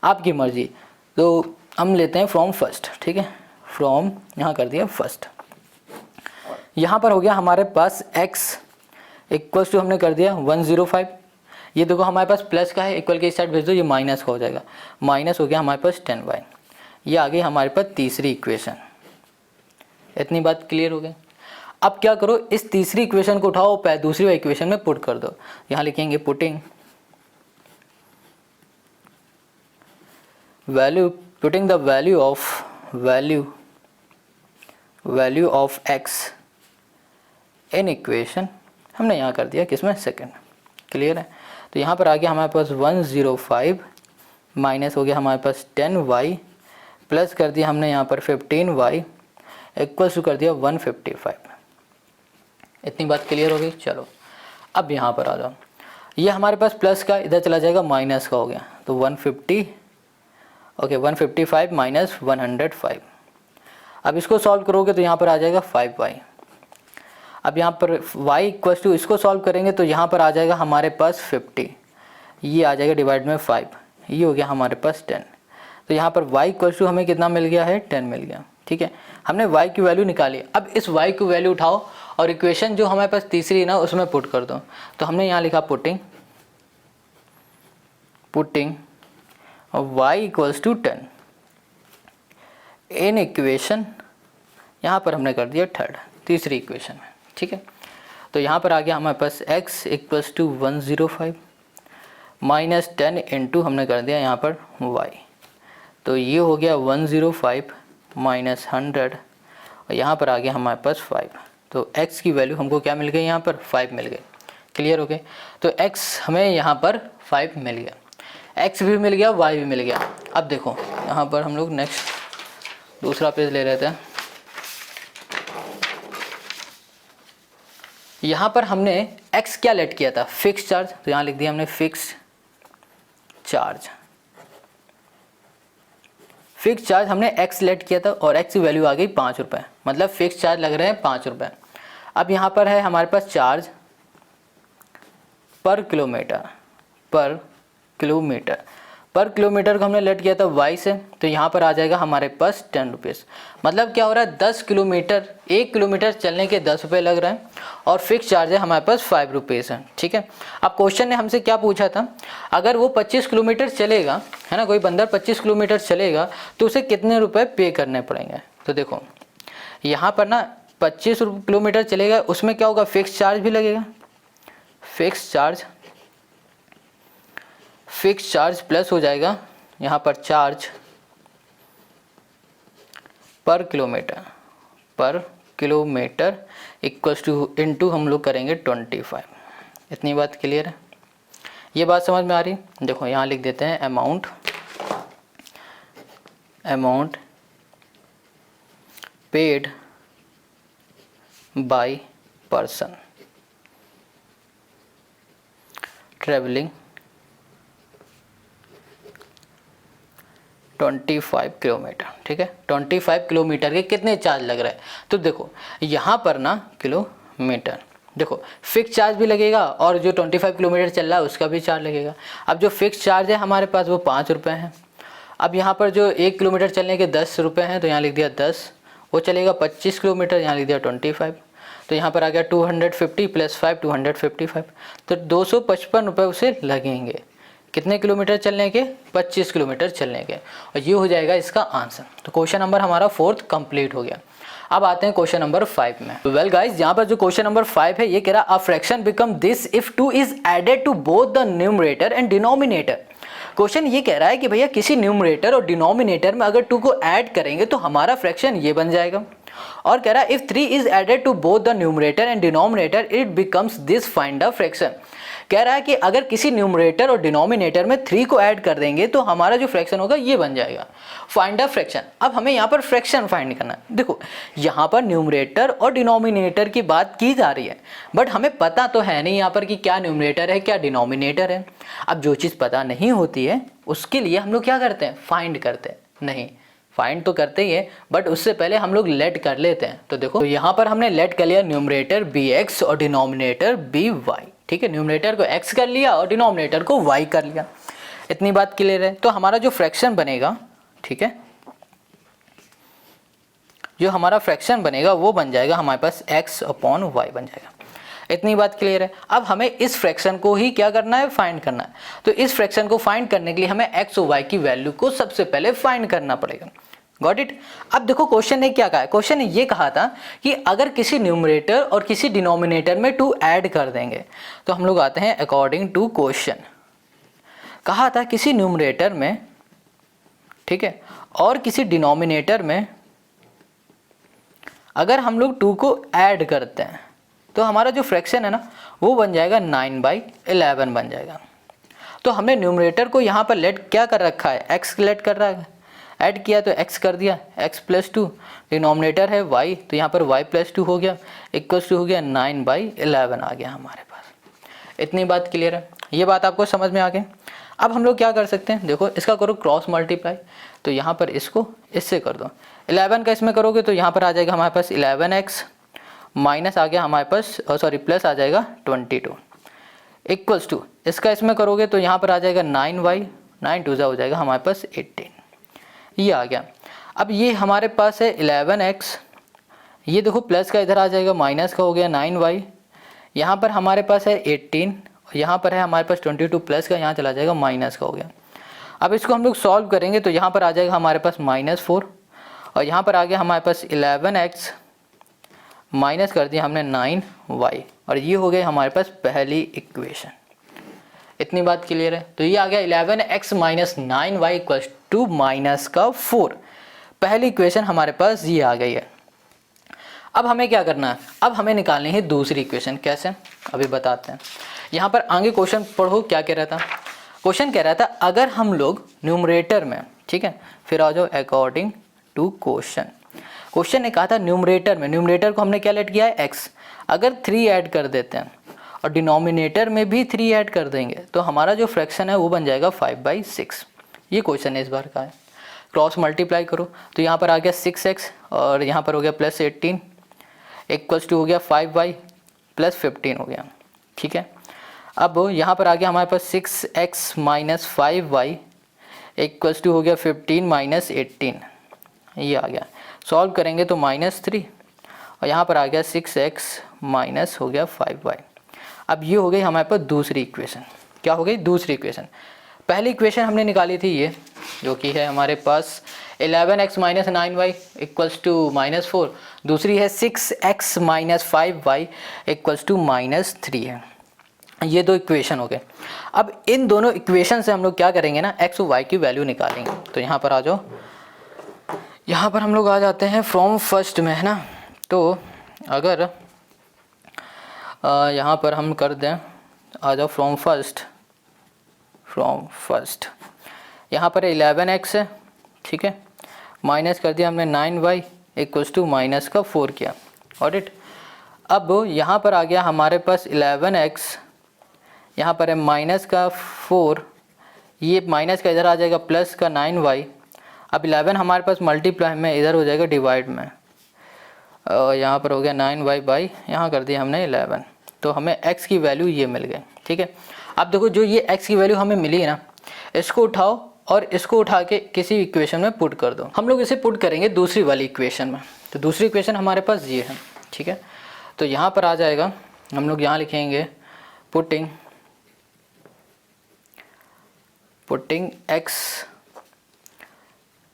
Speaker 1: आपकी मर्जी। तो हम लेते हैं फ्रॉम फर्स्ट। ठीक है, फ्रॉम यहाँ कर दिया फर्स्ट। यहाँ पर हो गया हमारे पास x इक्वल्स टू हमने कर दिया 105। ये देखो हमारे पास प्लस का है, इक्वल के इस साइड भेज दो, ये माइनस का हो जाएगा, माइनस हो गया हमारे पास 10y। ये आ गई हमारे पास तीसरी इक्वेशन। इतनी बात क्लियर हो गई। अब क्या करो, इस तीसरी इक्वेशन को उठाओ दूसरी वाली इक्वेशन में पुट कर दो। यहाँ लिखेंगे putting value, putting the value of x in equation, हमने यहाँ कर दिया किसमें सेकंड। क्लियर है। तो यहाँ पर आ गया हमारे पास 105 माइनस हो गया हमारे पास 10y प्लस कर दिया हमने यहाँ पर 15y इक्वल्स टू कर दिया 155। इतनी बात क्लियर हो गई। चलो अब यहाँ पर आ जाओ, ये हमारे पास प्लस का इधर चला जाएगा माइनस का हो गया, तो 150 ओके 155 माइनस 105। अब इसको सॉल्व करोगे तो यहाँ पर आ जाएगा 5y। अब यहाँ पर y इक्वल टू इसको सॉल्व करेंगे तो यहाँ पर आ जाएगा हमारे पास 50, ये आ जाएगा डिवाइड में 5, ये हो गया हमारे पास 10। तो यहाँ पर y इक्वल टू हमें कितना मिल गया है, 10 मिल गया। ठीक है, हमने y की वैल्यू निकाली। अब इस y की वैल्यू उठाओ और इक्वेशन जो हमारे पास तीसरी है ना उसमें पुट कर दो। तो हमने यहाँ लिखा putting y equals to 10 in equation, यहाँ पर हमने कर दिया थर्ड, तीसरी इक्वेशन में। ठीक है, तो यहाँ पर आ गया हमारे पास x equals to 105 minus 10 into हमने कर दिया यहाँ पर y, तो ये हो गया 105 माइनस 100 और यहाँ पर आ गया हमारे पास 5। तो x की वैल्यू हमको क्या मिल गई, यहाँ पर 5 मिल गई। क्लियर हो गए, तो x हमें यहाँ पर 5 मिल गया, x भी मिल गया, y भी मिल गया। अब देखो यहाँ पर हम लोग नेक्स्ट दूसरा पेज ले रहे थे। यहाँ पर हमने x क्या लेट किया था, फिक्स चार्ज, तो यहाँ लिख दिया हमने फिक्स चार्ज। फिक्स चार्ज हमने x लेट किया था और x की वैल्यू आ गई 5 रुपये, मतलब फिक्स चार्ज लग रहे हैं 5 रुपये। अब यहाँ पर है हमारे पास चार्ज पर किलोमीटर को हमने लेट किया था y से, तो यहाँ पर आ जाएगा हमारे पास 10 रुपीज़। मतलब क्या हो रहा है, 10 किलोमीटर, 1 किलोमीटर चलने के 10 रुपये लग रहे हैं और फिक्स चार्ज है हमारे पास 5 रुपीज़ है। ठीक है, अब क्वेश्चन ने हमसे क्या पूछा था, अगर वो 25 किलोमीटर चलेगा, है ना, कोई बंदर 25 किलोमीटर चलेगा तो उसे कितने रुपये पे करने पड़ेंगे। तो देखो यहाँ पर ना 25 किलोमीटर चलेगा, उसमें क्या होगा, फिक्स चार्ज भी लगेगा। फिक्स चार्ज प्लस हो जाएगा यहाँ पर charge per kilometre equals to into हम लोग करेंगे 25। इतनी बात क्लियर है, ये बात समझ में आ रही। देखो यहाँ लिख देते हैं amount paid by person travelling 25 kilometre. ठीक है, 25 किलोमीटर के कितने चार्ज लग रहा है, तो देखो यहाँ पर ना किलोमीटर, देखो फिक्स चार्ज भी लगेगा और जो 25 किलोमीटर चल रहा है उसका भी चार्ज लगेगा। अब जो फिक्स चार्ज है हमारे पास वो 5 रुपये है। अब यहाँ पर जो 1 किलोमीटर चलने के 10 रुपये हैं, तो यहाँ लिख दिया 10, वो चलेगा 25 किलोमीटर, यहाँ लिख दिया 25, तो यहाँ पर आ गया 250 प्लस 5 255, तो 255 रुपये उसे लगेंगे। कितने किलोमीटर चलने के, 25 किलोमीटर चलने के, और ये हो जाएगा इसका आंसर। तो क्वेश्चन नंबर हमारा 4th कंप्लीट हो गया। अब आते हैं क्वेश्चन नंबर 5 में। वेल गाइस, यहाँ पर जो क्वेश्चन नंबर 5 है ये कह रहा a fraction become this if 2 is added to both the numerator and denominator. Question ये कह रहा है कि भैया किसी न्यूमरेटर और डिनोमिनेटर में अगर 2 को ऐड करेंगे तो हमारा फ्रैक्शन ये बन जाएगा। और कह रहा है if 3 is added to both the numerator and denominator it becomes this, find the fraction. कह रहा है कि अगर किसी न्यूमरेटर और डिनोमिनेटर में 3 को ऐड कर देंगे तो हमारा जो फ्रैक्शन होगा ये बन जाएगा, फाइंड द फ्रैक्शन। अब हमें यहाँ पर फ्रैक्शन फाइंड करना है। देखो यहाँ पर न्यूमरेटर और डिनोमिनेटर की बात की जा रही है, बट हमें पता तो है नहीं यहाँ पर कि क्या न्यूमरेटर है क्या डिनोमिनेटर है। अब जो चीज़ पता नहीं होती है उसके लिए हम लोग क्या करते हैं, फाइंड करते हैं। नहीं, फाइंड तो करते ही है, बट उससे पहले हम लोग लेट कर लेते हैं। तो देखो तो यहाँ पर हमने लेट कर लिया न्यूमरेटर bx और डिनोमिनेटर by। ठीक है, न्यूमरेटर को x कर लिया और डिनोमिनेटर को y कर लिया। इतनी बात क्लियर है। तो हमारा जो फ्रैक्शन बनेगा, ठीक है, जो हमारा फ्रैक्शन बनेगा वो बन जाएगा हमारे पास x/y बन जाएगा। इतनी बात क्लियर है। अब हमें इस फ्रैक्शन को ही क्या करना है, फाइंड करना है। तो इस फ्रैक्शन को फाइंड करने के लिए हमें x और y की वैल्यू को सबसे पहले फाइंड करना पड़ेगा। Got it. अब देखो क्वेश्चन ने क्या कहा है, क्वेश्चन ने ये कहा था कि अगर किसी न्यूमरेटर और किसी डिनोमिनेटर में 2 ऐड कर देंगे, तो हम लोग आते हैं अकॉर्डिंग टू क्वेश्चन। कहा था किसी न्यूमरेटर में, ठीक है, और किसी डिनोमिनेटर में अगर हम लोग 2 को ऐड करते हैं तो हमारा जो फ्रैक्शन है ना वो बन जाएगा 9/11 बन जाएगा। तो हमने न्यूमरेटर को यहाँ पर लेट क्या कर रखा है, x लेट कर रहा है, ऐड किया तो x कर दिया, x + 2, डिनोमिनेटर है y, तो यहाँ पर y + 2 हो गया, इक्वल्स टू हो गया 9/11 आ गया हमारे पास। इतनी बात क्लियर है, ये बात आपको समझ में आ गई। अब हम लोग क्या कर सकते हैं, देखो इसका करो क्रॉस मल्टीप्लाई, तो यहाँ पर इसको इससे कर दो, 11 का इसमें करोगे तो यहाँ पर आ जाएगा हमारे पास 11x माइनस आ गया हमारे पास, सॉरी प्लस आ जाएगा 22 इक्वल्स टू, इसका इसमें करोगे तो यहाँ पर आ जाएगा 9y, 9 2 हो जाएगा हमारे पास 18, ये आ गया। अब ये हमारे पास है 11x, ये देखो प्लस का इधर आ जाएगा, माइनस का हो गया 9y, यहाँ पर हमारे पास है 18, यहाँ पर है हमारे पास 22, प्लस का यहाँ चला जाएगा, माइनस का हो गया। अब इसको हम लोग सॉल्व करेंगे तो यहाँ पर आ जाएगा हमारे पास -4 और यहाँ पर आ गया हमारे पास 11x, माइनस कर दिया हमने 9y और ये हो गई हमारे पास पहली इक्वेशन। इतनी बात क्लियर है। तो ये आ गया 11x minus 9y equals to -4। पहली इक्वेशन हमारे पास ये आ गई है। अब हमें क्या करना है, अब हमें निकालनी है दूसरी इक्वेशन। कैसे, अभी बताते हैं। यहाँ पर आगे क्वेश्चन पढ़ो क्या कह रहा था। क्वेश्चन कह रहा था अगर हम लोग न्यूमरेटर में, ठीक है, फिर आ जाओ अकॉर्डिंग टू क्वेश्चन। क्वेश्चन ने कहा था न्यूमरेटर में, न्यूमरेटर को हमने क्या लेट किया है x, अगर 3 ऐड कर देते हैं और डिनोमिनेटर में भी 3 ऐड कर देंगे तो हमारा जो फ्रैक्शन है वो बन जाएगा 5/6। ये क्वेश्चन है इस बार का है। क्रॉस मल्टीप्लाई करो तो यहाँ पर आ गया 6x और यहाँ पर हो गया +18 इक्वल्स टू हो गया 5y प्लस 15 हो गया, ठीक है। अब यहाँ पर आ गया हमारे पास 6x minus 5y equals to हो गया 15 माइनस 18, ये आ गया। सॉल्व करेंगे तो -3 और यहाँ पर आ गया 6x माइनस हो गया 5y। अब ये हो गई हमारे पास दूसरी इक्वेशन। क्या हो गई दूसरी इक्वेशन। पहली इक्वेशन हमने निकाली थी ये, जो कि है हमारे पास 11x minus 9y equals to -4। दूसरी है 6x minus 5y equals to -3 है। ये दो इक्वेशन हो गए। अब इन दोनों इक्वेशन से हम लोग क्या करेंगे ना, x और y की वैल्यू निकालेंगे। तो यहाँ पर आ जाओ, यहाँ पर हम लोग आ जाते हैं फ्रॉम फर्स्ट में, है ना। तो अगर यहाँ पर हम कर दें, आ जाओ फ्रॉम फर्स्ट, यहाँ पर 11x है, ठीक है, माइनस कर दिया हमने 9y इक्वल्स टू माइनस का 4 किया, और इट। अब यहाँ पर आ गया हमारे पास 11x, यहाँ पर है माइनस का 4, ये माइनस का इधर आ जाएगा प्लस का 9y। अब 11 हमारे पास मल्टीप्लाई में, इधर हो जाएगा डिवाइड में, यहाँ पर हो गया 9y बाई, यहाँ कर दिया हमने 11। तो हमें x की वैल्यू ये मिल गई, ठीक है। अब देखो जो ये x की वैल्यू हमें मिली है ना, इसको उठाओ और इसको उठा के किसी इक्वेशन में पुट कर दो। हम लोग इसे पुट करेंगे दूसरी वाली इक्वेशन में। तो दूसरी इक्वेशन हमारे पास ये है, ठीक है। तो यहाँ पर आ जाएगा, हम लोग यहाँ लिखेंगे putting x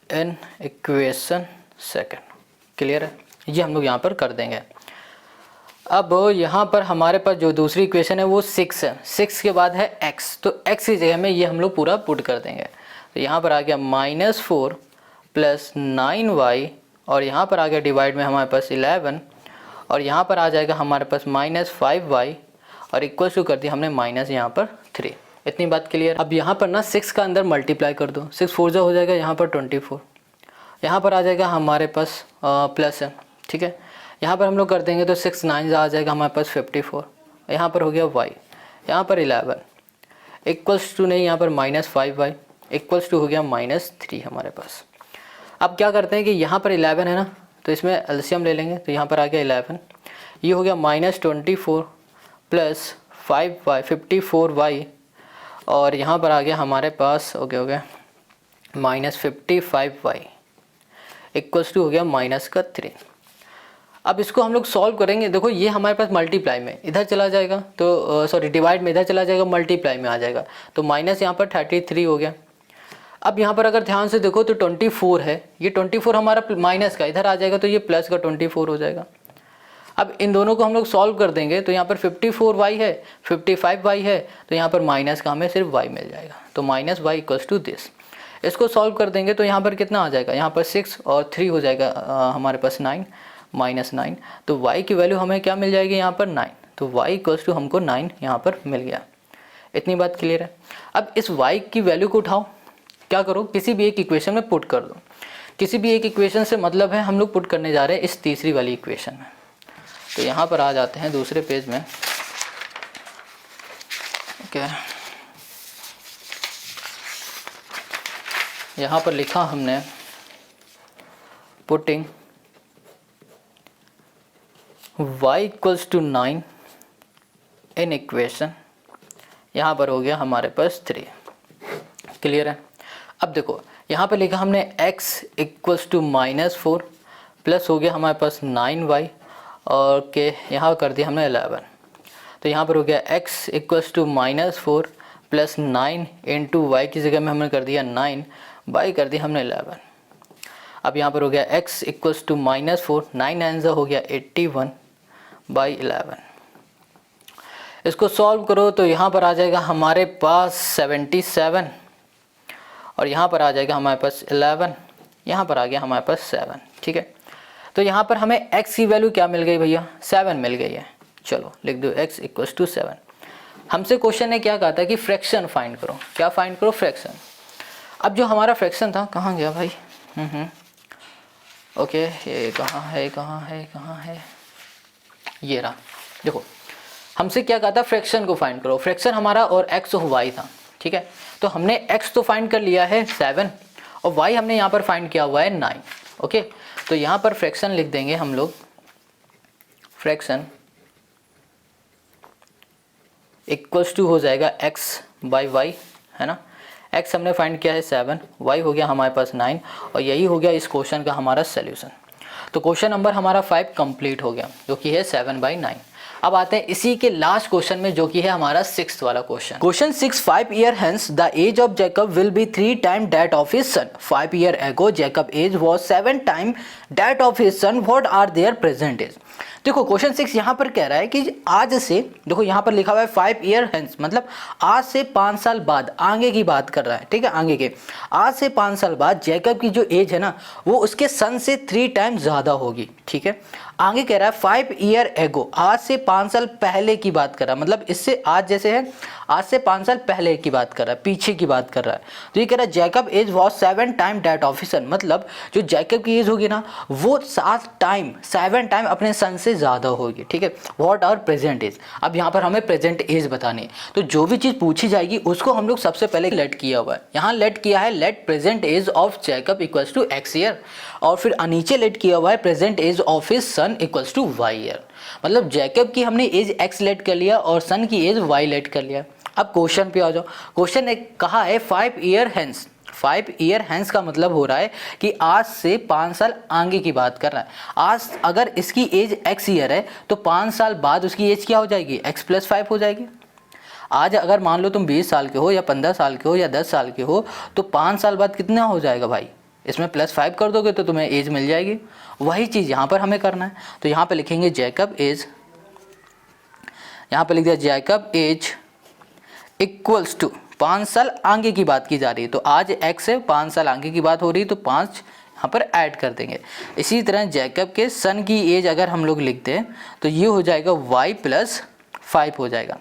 Speaker 1: in equation second. Clear है, ये हम लोग यहाँ पर कर देंगे। अब यहाँ पर हमारे पास जो दूसरी इक्वेशन है वो 6 है, 6 के बाद है x, तो x की जगह में ये हम लोग पूरा पुट कर देंगे। तो यहाँ पर आ गया -4 प्लस 9y और यहाँ पर आ गया डिवाइड में हमारे पास 11 और यहाँ पर आ जाएगा हमारे पास -5y और इक्वल टू कर दिया हमने माइनस यहाँ पर 3। इतनी बात क्लियर। अब यहाँ पर ना 6 का अंदर मल्टीप्लाई कर दो, 6 4 हो जाएगा यहाँ पर 24, यहाँ पर आ जाएगा हमारे पास प्लस है, ठीक है। यहाँ पर हम लोग कर देंगे तो 6 9 आ जाएगा हमारे पास 54, यहाँ पर हो गया y, यहाँ पर 11 इक्वल्स टू नहीं, यहाँ पर -5y इक्वल्स टू हो गया -3 हमारे पास। अब क्या करते हैं कि यहाँ पर 11 है ना, तो इसमें एलसीएम ले लेंगे। तो यहाँ पर आ गया 11, ये हो गया -24 प्लस 5y 54y और यहाँ पर आ गया हमारे पास हो गया -55y इक्वल्स टू हो गया -3। अब इसको हम लोग सॉल्व करेंगे। देखो ये हमारे पास मल्टीप्लाई में इधर चला जाएगा, तो सॉरी डिवाइड में इधर चला जाएगा, मल्टीप्लाई में आ जाएगा, तो माइनस यहाँ पर 33 हो गया। अब यहाँ पर अगर ध्यान से देखो तो 24 है, ये 24 हमारा माइनस का इधर आ जाएगा, तो ये प्लस का 24 हो जाएगा। अब इन दोनों को हम लोग सॉल्व कर देंगे तो यहाँ पर 54y है, 55y है, तो यहाँ पर माइनस का हमें सिर्फ y मिल जाएगा, तो -y इक्वल्स टू दिस। इसको सॉल्व कर देंगे तो यहाँ पर कितना आ जाएगा, यहाँ पर 6 और 3 हो जाएगा हमारे पास 9 -9, तो y की वैल्यू हमें क्या मिल जाएगी यहाँ पर 9, तो y इक्वल्स टू हमको 9 यहाँ पर मिल गया। इतनी बात क्लियर है। अब इस y की वैल्यू को उठाओ, क्या करो किसी भी एक इक्वेशन में पुट कर दो। किसी भी एक इक्वेशन से मतलब है हम लोग पुट करने जा रहे हैं इस तीसरी वाली इक्वेशन में। तो यहाँ पर आ जाते हैं दूसरे पेज में, ओके। यहाँ पर लिखा हमने putting y equals to 9 in equation, यहाँ पर हो गया हमारे पास 3। क्लियर है। अब देखो यहाँ पे लिखा हमने x इक्वल्स टू -4 प्लस हो गया हमारे पास 9y और के यहाँ कर दिया हमने 11। तो यहाँ पर हो गया x equals to -4 plus 9 into Y की जगह में हमने कर दिया 9, बाई कर दिया हमने 11। अब यहाँ पर हो गया x इक्वल्स टू -4, 9 आंसर हो गया 81 बाई 11। इसको सॉल्व करो तो यहाँ पर आ जाएगा हमारे पास 77 और यहाँ पर आ जाएगा हमारे पास 11, यहाँ पर आ गया हमारे पास 7। ठीक है, तो यहाँ पर हमें x की वैल्यू क्या मिल गई भैया, 7 मिल गई है। चलो लिख दो x इक्वल्स टू 7। हमसे क्वेश्चन ने क्या कहा था कि फ्रैक्शन फाइंड करो। क्या फाइंड करो, फ्रैक्शन। अब जो हमारा फ्रैक्शन था कहाँ गया भाई, ओके ये कहाँ है, ये रहा। देखो हमसे क्या कहा था, फ्रैक्शन को फाइंड करो। फ्रैक्शन हमारा और x और y था। ठीक है, तो हमने x तो फाइंड कर लिया है 7 और y हमने यहाँ पर फाइंड किया हुआ है 9। ओके, तो यहाँ पर फ्रैक्शन लिख देंगे हम लोग, फ्रैक्शन इक्वल्स टू हो जाएगा x बाई वाई, है ना। x हमने फाइंड किया है 7, y हो गया हमारे पास 9 और यही हो गया इस क्वेश्चन का हमारा सोल्यूशन। तो क्वेश्चन नंबर हमारा 5 कंप्लीट हो गया, जो कि है 7/9। अब आते हैं इसी के लास्ट क्वेश्चन में, जो कि है हमारा 6th वाला question. Question 6, 5 years hence the age of Jacob will be 3 times that of his son. 5 years ago Jacob age was 7 times that of his son. What are their present age? देखो question 6 यहाँ पर कह रहा है कि आज से, देखो यहाँ पर लिखा हुआ है 5 years hence, मतलब आज से 5 साल बाद, आगे की बात कर रहा है। ठीक है, आगे के, आज से 5 साल बाद जैकब की जो एज है ना वो उसके सन से 3 टाइम्स ज़्यादा होगी। ठीक है, आगे कह रहा है 5 years ago, आज से 5 साल पहले की बात कर रहा है, मतलब इससे आज जैसे है आज से 5 साल पहले की बात कर रहा है, पीछे की बात कर रहा है। तो ये कह रहा है Jacob age was 7 time that of his son, मतलब जो जैकब की एज होगी ना वो 7 टाइम अपने सन से ज़्यादा होगी। ठीक है, व्हाट आर प्रेजेंट एज। अब यहाँ पर हमें प्रेजेंट एज बतानी है, तो जो भी चीज़ पूछी जाएगी उसको हम लोग सबसे पहले लेट किया हुआ है। यहाँ लेट किया है let present age of Jacob equals to x year, और फिर नीचे लेट किया हुआ है present age of his son equals to y year. मतलब जैकब की हमने एज x लेट कर लिया और सन की एज y लेट कर लिया। अब क्वेश्चन पे आ जाओ। क्वेश्चन ने कहा है 5 years hence। 5 years hence का मतलब हो रहा है कि आज से 5 साल आगे की बात कर रहा है। आज अगर इसकी एज x ईयर है तो 5 साल बाद उसकी एज क्या हो जाएगी, x + 5 हो जाएगी। आज अगर मान लो तुम 20 साल के हो या 15 साल के हो या 10 साल के हो तो 5 साल बाद कितना हो जाएगा भाई, इसमें +5 कर दोगे तो तुम्हें एज मिल जाएगी। वही चीज़ यहाँ पर हमें करना है। तो यहाँ पर लिखेंगे जैकब एज, यहाँ पर लिख दिया जैकब एज इक्वल्स टू 5 साल आगे की बात की जा रही है, तो आज x है, 5 साल आगे की बात हो रही है तो 5 यहाँ पर ऐड कर देंगे। इसी तरह जैकब के सन की एज अगर हम लोग लिखते हैं तो ये हो जाएगा y + 5 हो जाएगा।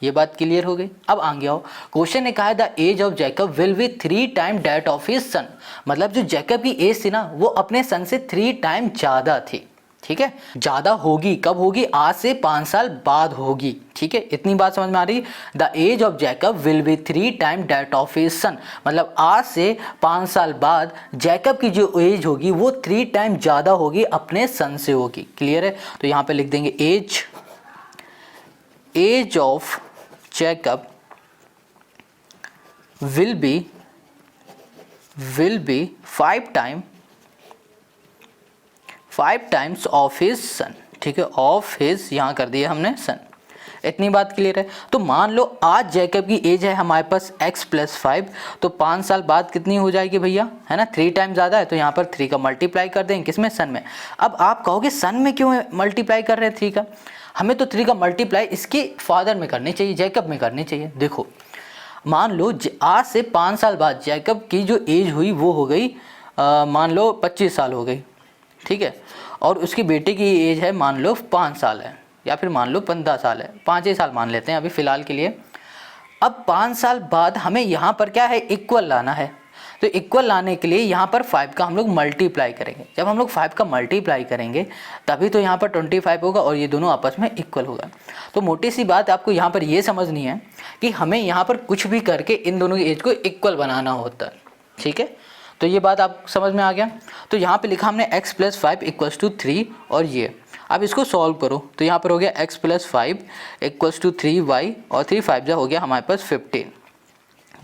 Speaker 1: ये बात क्लियर हो गई। अब आगे आओ, क्वेश्चन ने कहा है the age of Jacob will be 3 time that of his son, मतलब जो जैकब की एज थी ना वो अपने सन से 3 टाइम ज़्यादा थी। ठीक है, ज़्यादा होगी, कब होगी, आज से 5 साल बाद होगी। ठीक है, इतनी बात समझ में आ रही। The age of Jacob will be 3 time that of his son, मतलब आज से 5 साल बाद जैकब की जो एज होगी वो 3 टाइम ज़्यादा होगी, अपने सन से होगी। क्लियर है, तो यहाँ पे लिख देंगे age of Jacob will be 5 times of his son. ठीक है, ऑफ हिज यहाँ कर दिया हमने सन। इतनी बात क्लियर है। तो मान लो आज जैकब की एज है हमारे पास x + 5, तो 5 साल बाद कितनी हो जाएगी भैया, है ना, 3 टाइम ज़्यादा है तो यहाँ पर 3 का मल्टीप्लाई कर देंगे, किसमें, सन में। अब आप कहोगे सन में क्यों मल्टीप्लाई कर रहे हैं 3 का, हमें तो 3 का मल्टीप्लाई इसके फादर में करनी चाहिए, जैकब में करनी चाहिए। देखो मान लो आज से 5 साल बाद जैकब की जो एज हुई वो हो गई मान लो 25 साल हो गई। ठीक है, और उसकी बेटे की एज है मान लो 5 साल है, या फिर मान लो 15 साल है, 5 ही साल मान लेते हैं अभी फ़िलहाल के लिए। अब 5 साल बाद हमें यहाँ पर क्या है, इक्वल लाना है। तो इक्वल लाने के लिए यहाँ पर 5 का हम लोग मल्टीप्लाई करेंगे। जब हम लोग 5 का मल्टीप्लाई करेंगे तभी तो यहाँ पर 25 होगा और ये दोनों आपस में इक्वल होगा। तो मोटी सी बात आपको यहाँ पर ये समझनी है कि हमें यहाँ पर कुछ भी करके इन दोनों की एज को इक्वल बनाना होता है। ठीक है, तो ये बात आप समझ में आ गया। तो यहाँ पे लिखा हमने x + 5 = 3 और ये अब इसको सॉल्व करो तो यहाँ पर हो गया x + 5 = 3y और 3 5 जा हो गया हमारे पास 15।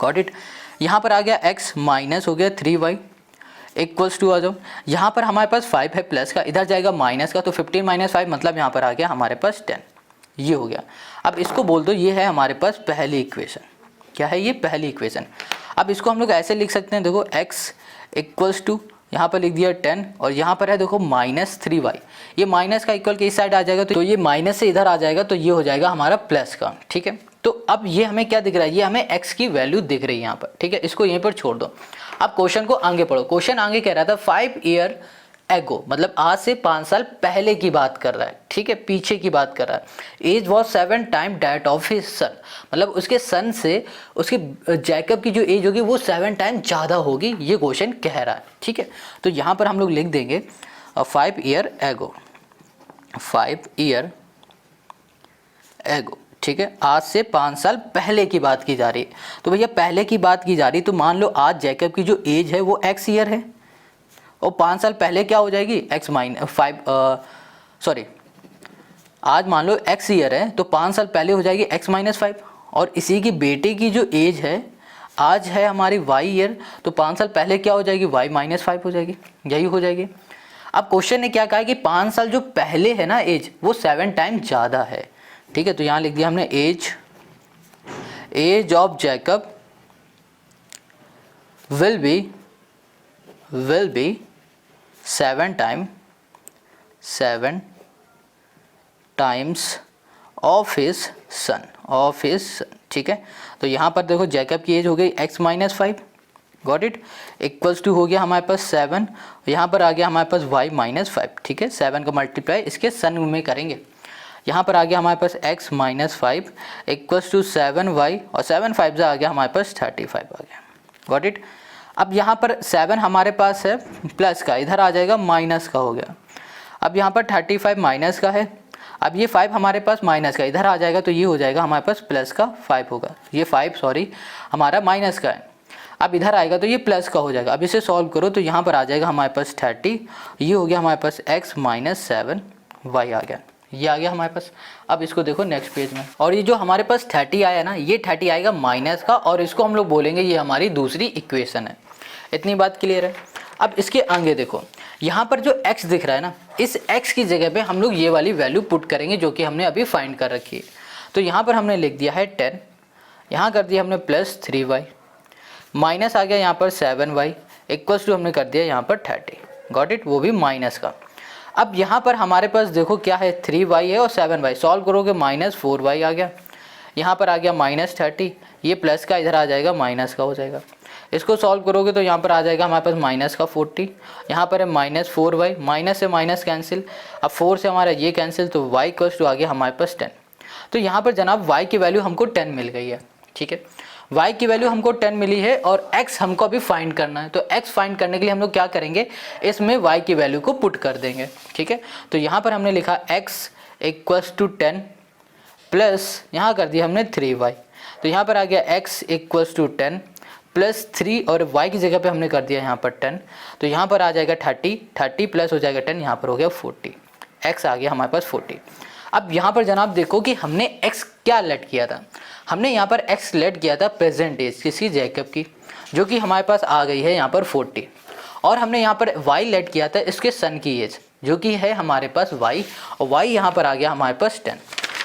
Speaker 1: Got it. यहाँ पर आ गया x माइनस हो गया 3y = आ जाओ, यहाँ पर हमारे पास 5 है प्लस का, इधर जाएगा माइनस का, तो 15 - 5 मतलब यहाँ पर आ गया हमारे पास 10। ये हो गया। अब इसको बोल दो ये है हमारे पास पहली इक्वेशन। क्या है ये? पहली इक्वेशन। अब इसको हम लोग ऐसे लिख सकते हैं, देखो x = यहाँ पर लिख दिया 10 और यहाँ पर है देखो -3y। ये माइनस का इक्वल के इस साइड आ जाएगा तो ये माइनस से इधर आ जाएगा तो ये हो जाएगा हमारा प्लस का। ठीक है, तो अब ये हमें क्या दिख रहा है? ये हमें x की वैल्यू दिख रही है यहाँ पर। ठीक है, इसको यहीं पर छोड़ दो। अब क्वेश्चन को आगे पढ़ो। क्वेश्चन आगे कह रहा था 5 ईयर एगो, मतलब आज से 5 साल पहले की बात कर रहा है। ठीक है, पीछे की बात कर रहा है। Age was 7 time that of his son, मतलब उसके सन से उसके जैकब की जो एज होगी वो 7 टाइम ज़्यादा होगी, ये क्वेश्चन कह रहा है। ठीक है, तो यहाँ पर हम लोग लिख देंगे 5 ईयर एगो, 5 ईयर एगो। ठीक है, आज से 5 साल पहले की बात की जा रही है। तो भैया पहले की बात की जा रही, तो मान लो आज जैकब की जो एज है वो x ईयर है और 5 साल पहले क्या हो जाएगी? आज मान लो x ईयर है तो 5 साल पहले हो जाएगी x - 5। और इसी की बेटे की जो एज है आज है हमारी y ईयर, तो 5 साल पहले क्या हो जाएगी? y - 5 हो जाएगी, यही हो जाएगी। अब क्वेश्चन ने क्या कहा कि 5 साल जो पहले है ना एज, वो 7 टाइम ज़्यादा है। ठीक है, तो यहाँ लिख दिया हमने age of Jacob will be 7 times of his son. ठीक है, तो यहाँ पर देखो जैकब की एज हो गई x - 5, got it, equals to हो गया हमारे पास 7, यहाँ पर आ गया हमारे पास y - 5। ठीक है, 7 का मल्टीप्लाई इसके सन में करेंगे। यहाँ पर आ गया हमारे पास x - 5 = 7y और 7 5 जा आ गया हमारे पास 35 आ गया। Got it. अब यहाँ पर 7 हमारे पास है प्लस का, इधर आ जाएगा माइनस का हो गया। अब यहाँ पर 35 माइनस का है, अब ये 5 हमारे पास माइनस का, इधर आ जाएगा तो ये हो जाएगा हमारे पास प्लस का 5 होगा। ये 5 हमारा माइनस का है, अब इधर आएगा तो ये प्लस का हो जाएगा। अब इसे सॉल्व करो तो यहाँ पर आ जाएगा हमारे पास 30, ये हो गया हमारे पास x - 7y आ गया, ये आ गया हमारे पास। अब इसको देखो नेक्स्ट पेज में, और ये जो हमारे पास 30 आया ना, ये 30 आएगा माइनस का और इसको हम लोग बोलेंगे ये हमारी दूसरी इक्वेशन है। इतनी बात क्लियर है। अब इसके आगे देखो, यहाँ पर जो x दिख रहा है ना, इस x की जगह पे हम लोग ये वाली वैल्यू पुट करेंगे जो कि हमने अभी फाइंड कर रखी है। तो यहाँ पर हमने लिख दिया है 10, यहाँ कर दिया हमने +3y, माइनस आ गया यहाँ पर 7y, इक्वल्स टू हमने कर दिया यहाँ पर 30। गॉट इट, वो भी माइनस का। अब यहाँ पर हमारे पास देखो क्या है, 3y है और 7y, सॉल्व करोगे -4y आ गया, यहाँ पर आ गया -30, ये प्लस का इधर आ जाएगा माइनस का हो जाएगा। इसको सॉल्व करोगे तो यहाँ पर आ जाएगा हमारे पास -40, यहाँ पर है -4y, माइनस से माइनस कैंसिल, अब 4 से हमारा ये कैंसिल, तो y = आ गया हमारे पास 10। तो यहाँ पर जनाब y की वैल्यू हमको 10 मिल गई है। ठीक है, y की वैल्यू हमको 10 मिली है और x हमको अभी फाइंड करना है। तो x फाइंड करने के लिए हम लोग क्या करेंगे, इसमें y की वैल्यू को पुट कर देंगे। ठीक है, तो यहाँ पर हमने लिखा x = 10 प्लस यहाँ कर दिया हमने 3y, तो यहाँ पर आ गया x = 10 प्लस 3 और y की जगह पे हमने कर दिया यहाँ पर 10, तो यहाँ पर आ जाएगा 30 प्लस हो जाएगा 10, यहाँ पर हो गया 40, x आ गया हमारे पास 40। अब यहाँ पर जनाब देखो कि हमने x क्या लेट किया था, हमने यहाँ पर x लेट किया था प्रेजेंट एज किसी जैकब की, जो कि हमारे पास आ गई है यहाँ पर 40, और हमने यहाँ पर y लेट किया था इसके सन की एज, जो कि है हमारे पास y, और y यहाँ पर आ गया हमारे पास 10।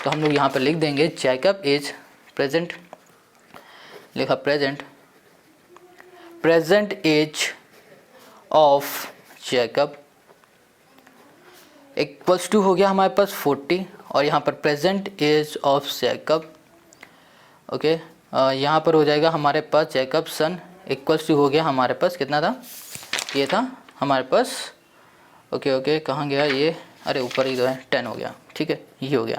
Speaker 1: तो हम लोग यहाँ पर लिख देंगे जैकब एज प्रेजेंट, लिखा present age of Jacob equals to हो गया हमारे पास 40, और यहाँ पर present age of Jacob, okay, यहाँ पर हो जाएगा हमारे पास जैकब सन इक्वल्स टू हो गया हमारे पास कितना था, ये था हमारे पास, ओके कहाँ गया ये, अरे ऊपर ही तो है, 10 हो गया। ठीक है, ये हो गया।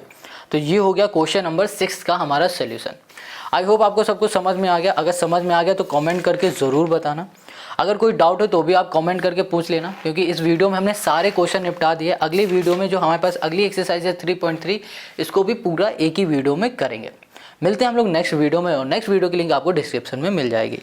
Speaker 1: तो ये हो गया क्वेश्चन नंबर 6 का हमारा सोल्यूशन। आई होप आपको सब कुछ समझ में आ गया। अगर समझ में आ गया तो कमेंट करके ज़रूर बताना। अगर कोई डाउट हो तो भी आप कमेंट करके पूछ लेना, क्योंकि इस वीडियो में हमने सारे क्वेश्चन निपटा दिए। अगली वीडियो में जो हमारे पास अगली एक्सरसाइज है 3.3, इसको भी पूरा एक ही वीडियो में करेंगे। मिलते हैं हम लोग नेक्स्ट वीडियो में, और नेक्स्ट वीडियो की लिंक आपको डिस्क्रिप्शन में मिल जाएगी।